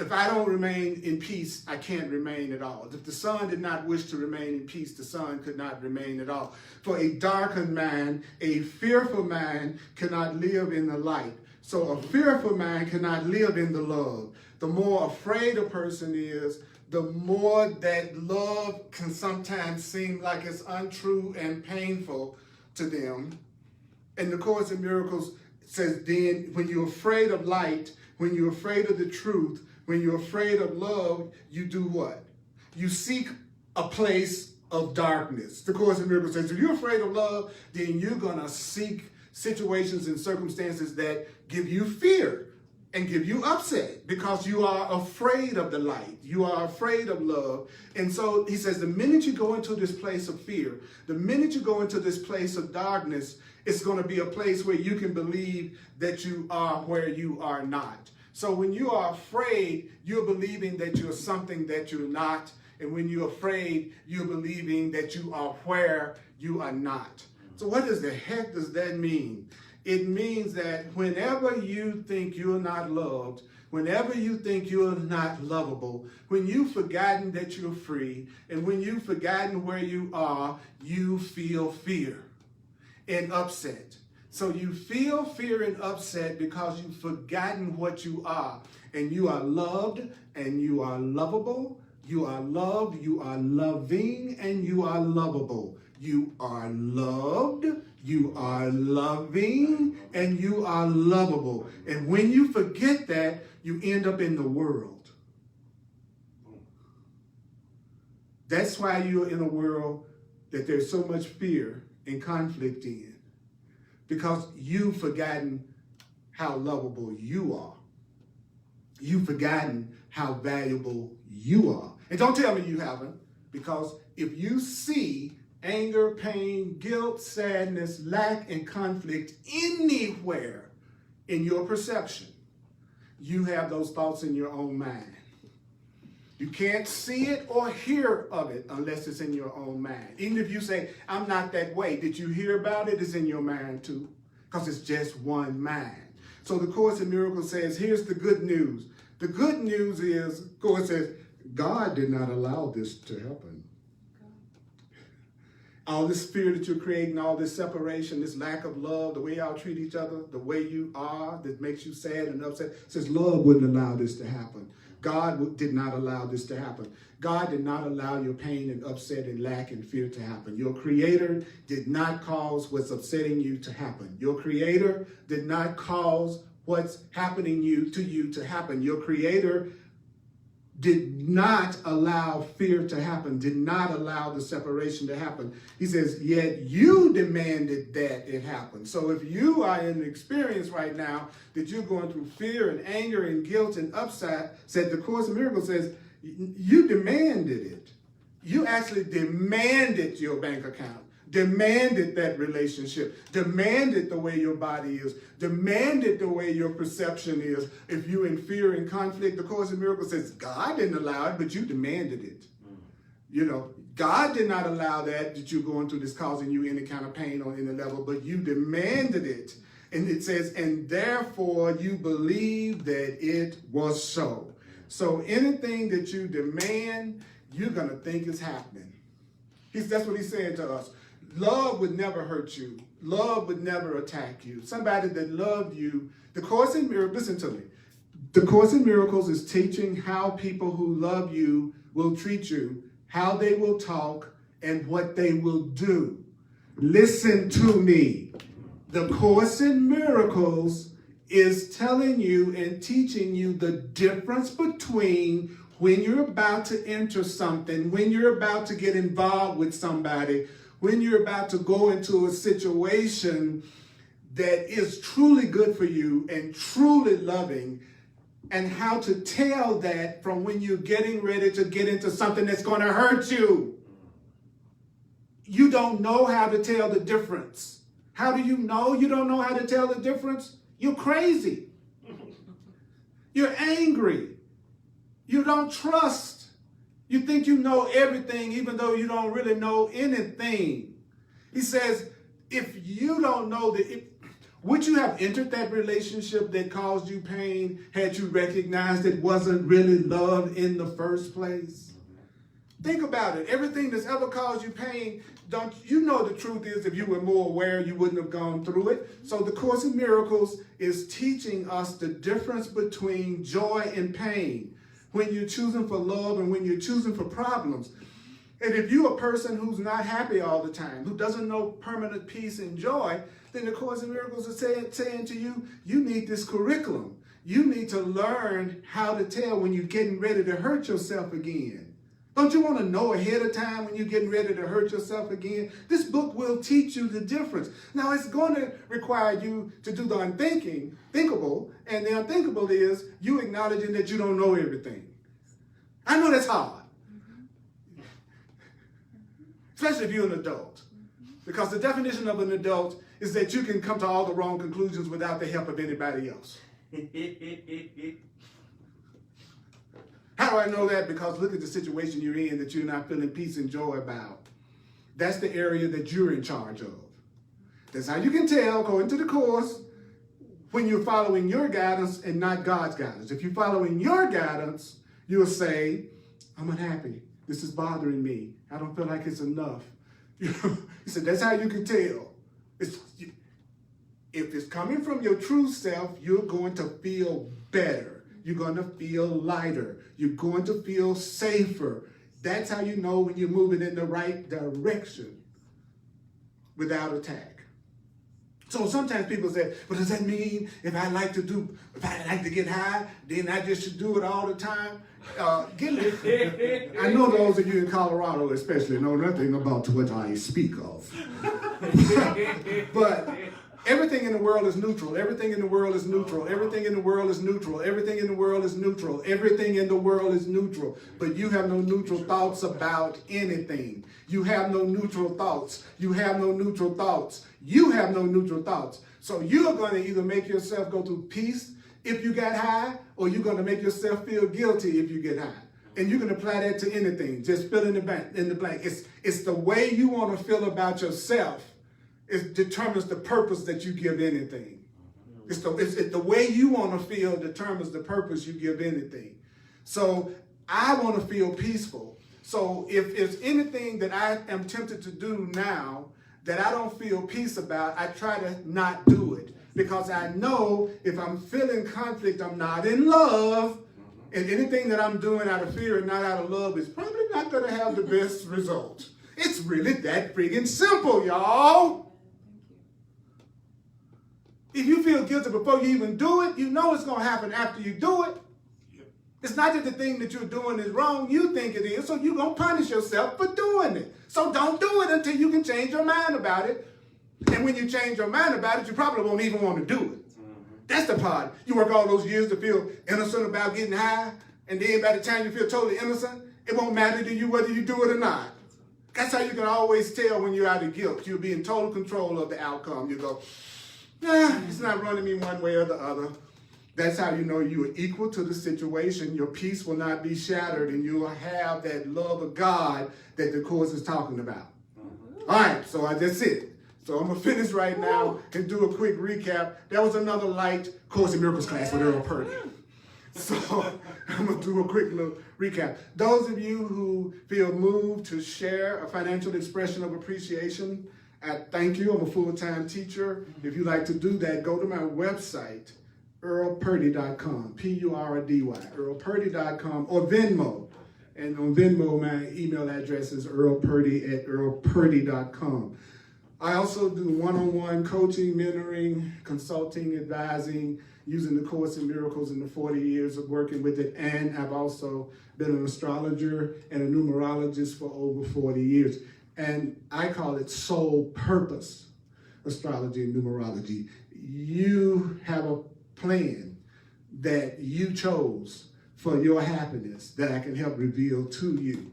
if I don't remain in peace, I can't remain at all. If the Son did not wish to remain in peace, the Son could not remain at all. For a darkened mind, a fearful mind cannot live in the light. So a fearful mind cannot live in the love. The more afraid a person is, the more that love can sometimes seem like it's untrue and painful to them. And the Course in Miracles says, then when you're afraid of light, when you're afraid of the truth, when you're afraid of love, you do what? You seek a place of darkness. The Course in Miracles says, if you're afraid of love, then you're going to seek situations and circumstances that give you fear and give you upset because you are afraid of the light. You are afraid of love. And so he says, the minute you go into this place of fear, the minute you go into this place of darkness, it's going to be a place where you can believe that you are where you are not. So when you are afraid, you're believing that you're something that you're not. And when you're afraid, you're believing that you are where you are not. So what does the heck does that mean? It means that whenever you think you're not loved, whenever you think you're not lovable, when you've forgotten that you're free, and when you've forgotten where you are, you feel fear and upset. So you feel fear and upset because you've forgotten what you are. And you are loved, and you are lovable. You are loved, you are loving, and you are lovable. You are loved, you are loving, and you are lovable. And when you forget that, you end up in the world. That's why you're in a world that there's so much fear and conflict in. Because you've forgotten how lovable you are. You've forgotten how valuable you are. And don't tell me you haven't, because if you see anger, pain, guilt, sadness, lack, and conflict anywhere in your perception, you have those thoughts in your own mind. You can't see it or hear of it unless it's in your own mind. Even if you say, I'm not that way, did you hear about it? It's in your mind too, because it's just one mind. So the Course in Miracles says, here's the good news. The good news is, the Course says, God did not allow this to happen. All this fear that you're creating, all this separation, this lack of love, the way y'all treat each other, the way you are, that makes you sad and upset, says love wouldn't allow this to happen. God did not allow this to happen. God did not allow your pain and upset and lack and fear to happen. Your Creator did not cause what's upsetting you to happen. Your Creator did not cause what's happening to you to happen. Your Creator did not allow fear to happen, did not allow the separation to happen. He says, yet you demanded that it happen. So if you are in the experience right now that you're going through fear and anger and guilt and upset, said the Course in Miracles says, you demanded it. You actually demanded your bank account, demanded that relationship, demanded the way your body is, demanded the way your perception is. If you're in fear and conflict, the Course in Miracles says God didn't allow it, but you demanded it. You know, God did not allow that you're going through this causing you any kind of pain on any level, but you demanded it. And it says, and therefore you believe that it was so. So anything that you demand, you're going to think is happening. That's what he's saying to us. Love would never hurt you. Love would never attack you. Somebody that loved you, the Course in Miracles, listen to me. The Course in Miracles is teaching how people who love you will treat you, how they will talk, and what they will do. Listen to me. The Course in Miracles is telling you and teaching you the difference between when you're about to enter something, when you're about to get involved with somebody, when you're about to go into a situation that is truly good for you and truly loving, and how to tell that from when you're getting ready to get into something that's going to hurt you. You don't know how to tell the difference. How do you know you don't know how to tell the difference? You're crazy. You're angry. You don't trust. You think you know everything even though you don't really know anything. He says, if you don't know would you have entered that relationship that caused you pain had you recognized it wasn't really love in the first place? Think about it. Everything that's ever caused you pain, don't you know the truth is if you were more aware, you wouldn't have gone through it. So the Course in Miracles is teaching us the difference between joy and pain, when you're choosing for love and when you're choosing for problems. And if you're a person who's not happy all the time, who doesn't know permanent peace and joy, then the Course in Miracles is saying to you, you need this curriculum. You need to learn how to tell when you're getting ready to hurt yourself again. Don't you want to know ahead of time when you're getting ready to hurt yourself again? This book will teach you the difference. Now, it's going to require you to do the unthinkable, and the unthinkable is you acknowledging that you don't know everything. I know that's hard, especially if you're an adult, because the definition of an adult is that you can come to all the wrong conclusions without the help of anybody else. How do I know that? Because look at the situation you're in that you're not feeling peace and joy about. That's the area that you're in charge of. That's how you can tell, according to the Course, when you're following your guidance and not God's guidance. If you're following your guidance, you'll say, I'm unhappy. This is bothering me. I don't feel like it's enough. He said, that's how you can tell. if it's coming from your true self, you're going to feel better. You're going to feel lighter. You're going to feel safer. That's how you know when you're moving in the right direction without attack. So sometimes people say, well, does that mean if I like to get high, then I just should do it all the time? I know those of you in Colorado especially know nothing about what I speak of. But everything in the world is neutral. Everything in the world is neutral. Everything in the world is neutral. Everything in the world is neutral. Everything in the world is neutral. But you have no neutral thoughts about anything. You have no neutral thoughts. You have no neutral thoughts. You have no neutral thoughts. So you're going to either make yourself go through peace if you got high, or you're going to make yourself feel guilty if you get high. And you can apply that to anything. Just fill in the blank. It's the way you want to feel about yourself. It determines the purpose that you give anything. It's the way you want to feel determines the purpose you give anything. So I want to feel peaceful. So if it's anything that I am tempted to do now that I don't feel peace about, I try to not do it. Because I know if I'm feeling conflict, I'm not in love. And anything that I'm doing out of fear and not out of love is probably not going to have the best result. It's really that friggin' simple, y'all. If you feel guilty before you even do it, you know it's going to happen after you do it. It's not that the thing that you're doing is wrong. You think it is, so you're going to punish yourself for doing it. So don't do it until you can change your mind about it. And when you change your mind about it, you probably won't even want to do it. That's the part. You work all those years to feel innocent about getting high, and then by the time you feel totally innocent, it won't matter to you whether you do it or not. That's how you can always tell when you're out of guilt. You'll be in total control of the outcome. You go, it's not running me one way or the other. That's how you know you are equal to the situation. Your peace will not be shattered, and you will have that love of God that the Course is talking about. All right, so that's it. So I'm going to finish right now and do a quick recap. That was another light Course in Miracles class with Earl Purdy. So I'm going to do a quick little recap. Those of you who feel moved to share a financial expression of appreciation, I thank you. I'm a full-time teacher. If you'd like to do that, go to my website, earlpurdy.com, P-U-R-D-Y, earlpurdy.com, or Venmo. And on Venmo, my email address is earlpurdy@earlpurdy.com. I also do one-on-one coaching, mentoring, consulting, advising, using the Course in Miracles in the 40 years of working with it. And I've also been an astrologer and a numerologist for over 40 years. And I call it soul purpose astrology and numerology. You have a plan that you chose for your happiness that I can help reveal to you.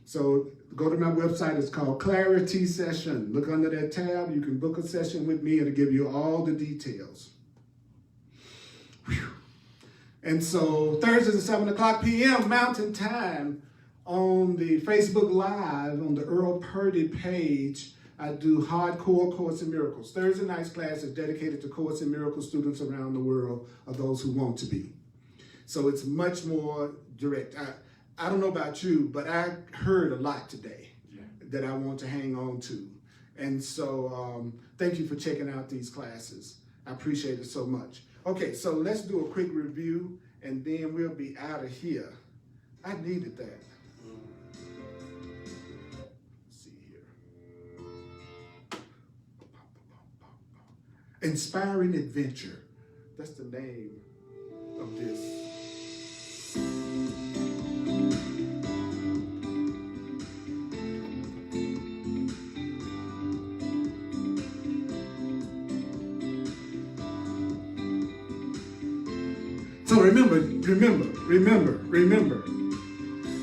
So go to my website. It's called Clarity Session. Look under that tab. You can book a session with me. It'll give you all the details. Whew. And so Thursdays at 7 o'clock p.m. Mountain Time on the Facebook Live on the Earl Purdy page, I do hardcore Course in Miracles. Thursday night's class is dedicated to Course in Miracles students around the world, or those who want to be. So it's much more direct. I don't know about you, but I heard a lot today that I want to hang on to. And so thank you for checking out these classes. I appreciate it so much. Okay, so let's do a quick review, and then we'll be out of here. I needed that. Let's see here. Inspiring Adventure. That's the name of this. So remember,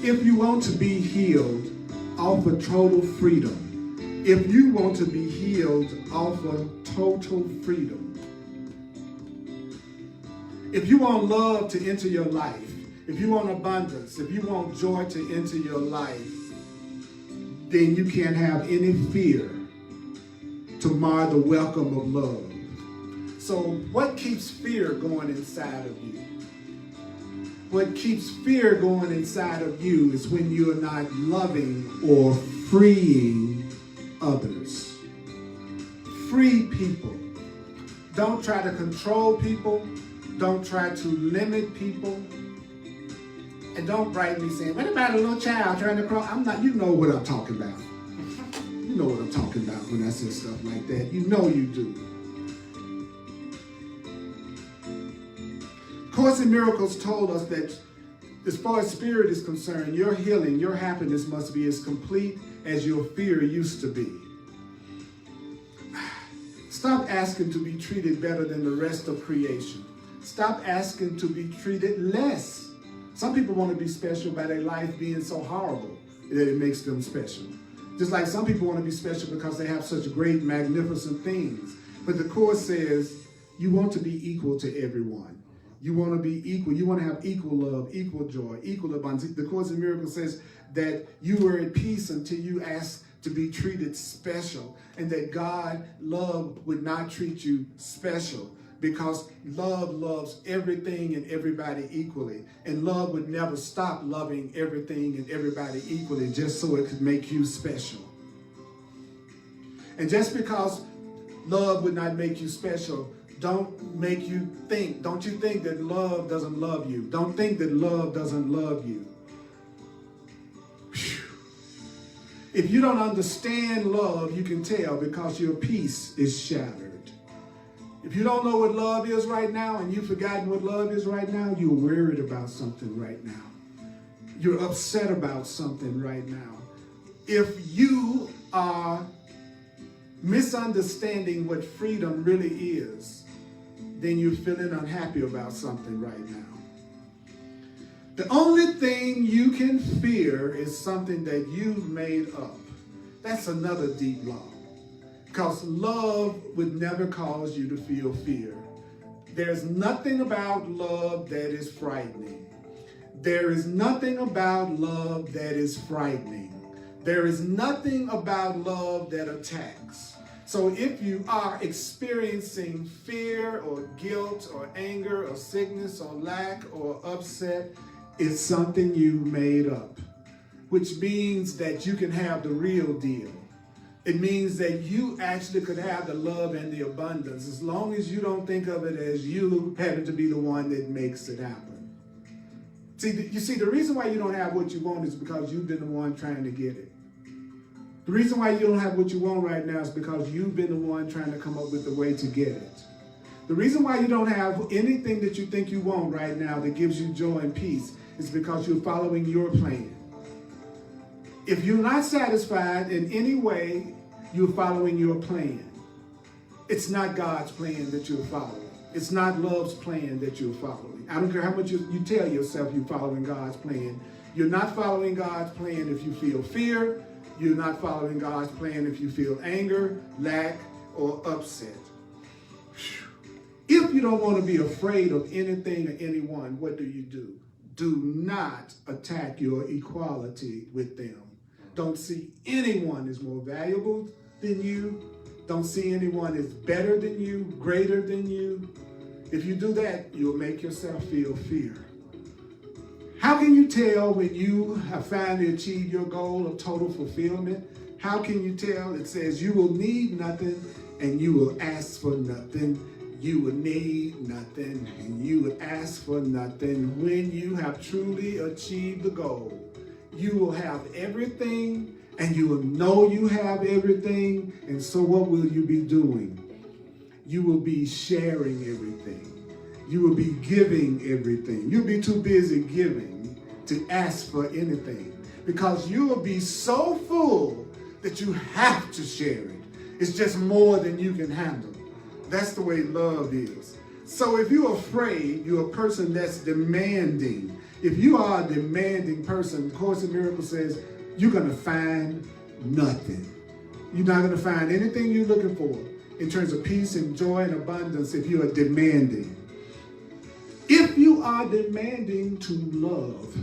if you want to be healed, offer total freedom. If you want to be healed, offer total freedom. If you want love to enter your life, if you want abundance, if you want joy to enter your life, then you can't have any fear to mar the welcome of love. So what keeps fear going inside of you? What keeps fear going inside of you is when you are not loving or freeing others. Free people. Don't try to control people. Don't try to limit people. And don't write me saying, what about a little child trying to crawl? I'm not, you know what I'm talking about. You know what I'm talking about when I say stuff like that. You know you do. Course in Miracles told us that as far as spirit is concerned, your healing, your happiness must be as complete as your fear used to be. Stop asking to be treated better than the rest of creation. Stop asking to be treated less. Some people want to be special by their life being so horrible that it makes them special. Just like some people want to be special because they have such great, magnificent things. But the Course says you want to be equal to everyone. You want to be equal. You want to have equal love, equal joy, equal abundance. The Course in Miracles says that you were at peace until you asked to be treated special, and that God, love, would not treat you special, because love loves everything and everybody equally. And love would never stop loving everything and everybody equally just so it could make you special. And just because love would not make you special, don't you think that love doesn't love you. Don't think that love doesn't love you. Whew. If you don't understand love, you can tell because your peace is shattered. If you don't know what love is right now and you've forgotten what love is right now, you're worried about something right now. You're upset about something right now. If you are misunderstanding what freedom really is, then you're feeling unhappy about something right now. The only thing you can fear is something that you've made up. That's another deep law. Because love would never cause you to feel fear. There's nothing about love that is frightening. There is nothing about love that is frightening. There is nothing about love that attacks. So if you are experiencing fear or guilt or anger or sickness or lack or upset, it's something you made up, which means that you can have the real deal. It means that you actually could have the love and the abundance as long as you don't think of it as you having to be the one that makes it happen. You see, the reason why you don't have what you want is because you've been the one trying to get it. The reason why you don't have what you want right now is because you've been the one trying to come up with the way to get it. The reason why you don't have anything that you think you want right now that gives you joy and peace is because you're following your plan. If you're not satisfied in any way, you're following your plan. It's not God's plan that you're following. It's not love's plan that you're following. I don't care how much you tell yourself you're following God's plan. You're not following God's plan if you feel fear. You're not following God's plan if you feel anger, lack, or upset. If you don't want to be afraid of anything or anyone, what do? Do not attack your equality with them. Don't see anyone as more valuable than you. Don't see anyone as better than you, greater than you. If you do that, you'll make yourself feel fear. How can you tell when you have finally achieved your goal of total fulfillment? How can you tell? It says you will need nothing and you will ask for nothing. You will need nothing and you will ask for nothing. When you have truly achieved the goal, you will have everything and you will know you have everything. And so what will you be doing? You will be sharing everything. You will be giving everything. You'll be too busy giving to ask for anything because you will be so full that you have to share it. It's just more than you can handle. That's the way love is. So if you're afraid, you're a person that's demanding. If you are a demanding person, Course in Miracles says you're going to find nothing. You're not going to find anything you're looking for in terms of peace and joy and abundance if you are demanding. If you are demanding to love,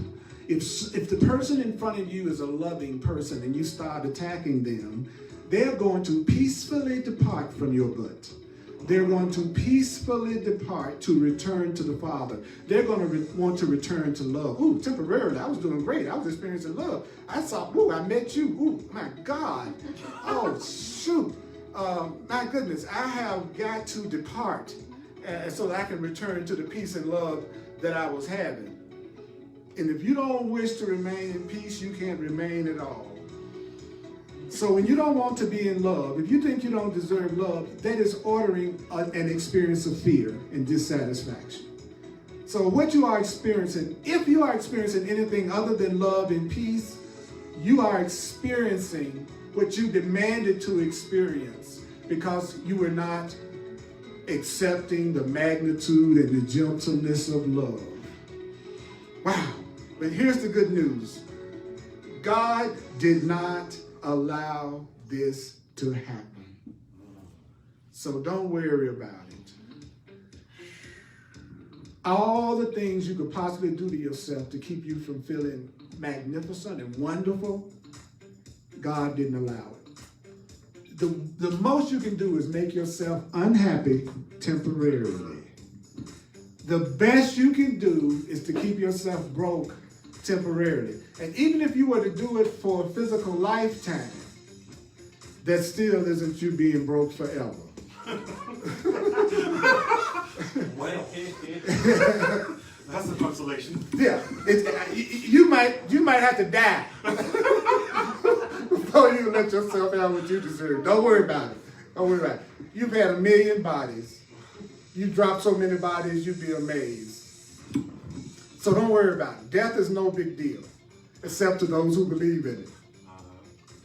if the person in front of you is a loving person and you start attacking them, they're going to peacefully depart from your butt. They're going to peacefully depart to return to the Father. They're going to want to return to love. Ooh, temporarily, I was doing great. I was experiencing love. I saw, ooh, I met you. Ooh, my God. Oh, shoot. my goodness, I have got to depart so that I can return to the peace and love that I was having. And if you don't wish to remain in peace, you can't remain at all. So when you don't want to be in love, if you think you don't deserve love, that is ordering an experience of fear and dissatisfaction. So what you are experiencing, if you are experiencing anything other than love and peace, you are experiencing what you demanded to experience because you were not accepting the magnitude and the gentleness of love. Wow. But here's the good news. God did not allow this to happen. So don't worry about it. All the things you could possibly do to yourself to keep you from feeling magnificent and wonderful, God didn't allow it. The most you can do is make yourself unhappy temporarily. The best you can do is to keep yourself broke temporarily. And even if you were to do it for a physical lifetime, that still isn't you being broke forever. Well, that's a consolation. Yeah, you might have to die before you let yourself have what you deserve. Don't worry about it. Don't worry about it. You've had 1 million bodies. You drop so many bodies, you'd be amazed. So don't worry about it. Death is no big deal, except to those who believe in it.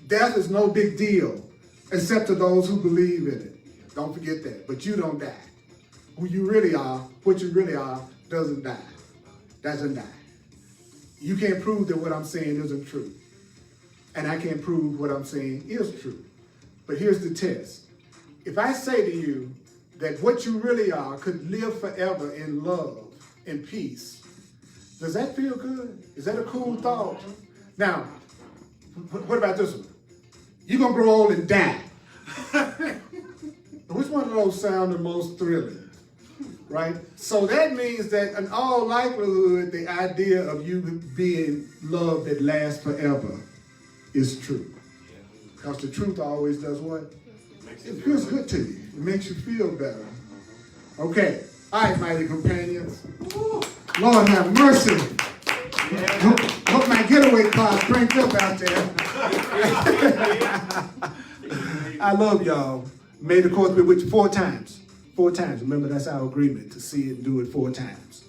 Death is no big deal, except to those who believe in it. Don't forget that. But you don't die. Who you really are, what you really are, doesn't die. Doesn't die. You can't prove that what I'm saying isn't true. And I can't prove what I'm saying is true. But here's the test. If I say to you that what you really are could live forever in love and peace, does that feel good? Is that a cool thought? Now, what about this one? You're going to grow old and die. Which one of those sound the most thrilling? Right? So that means that in all likelihood, the idea of you being loved that lasts forever is true. Because the truth always does what? It feels good to you. It makes you feel better. Okay. All right, mighty companions. Lord have mercy. Hope my getaway car cranked up out there. I love y'all. May the course be with you 4 times. 4 times. Remember, that's our agreement, to see it and do it 4 times.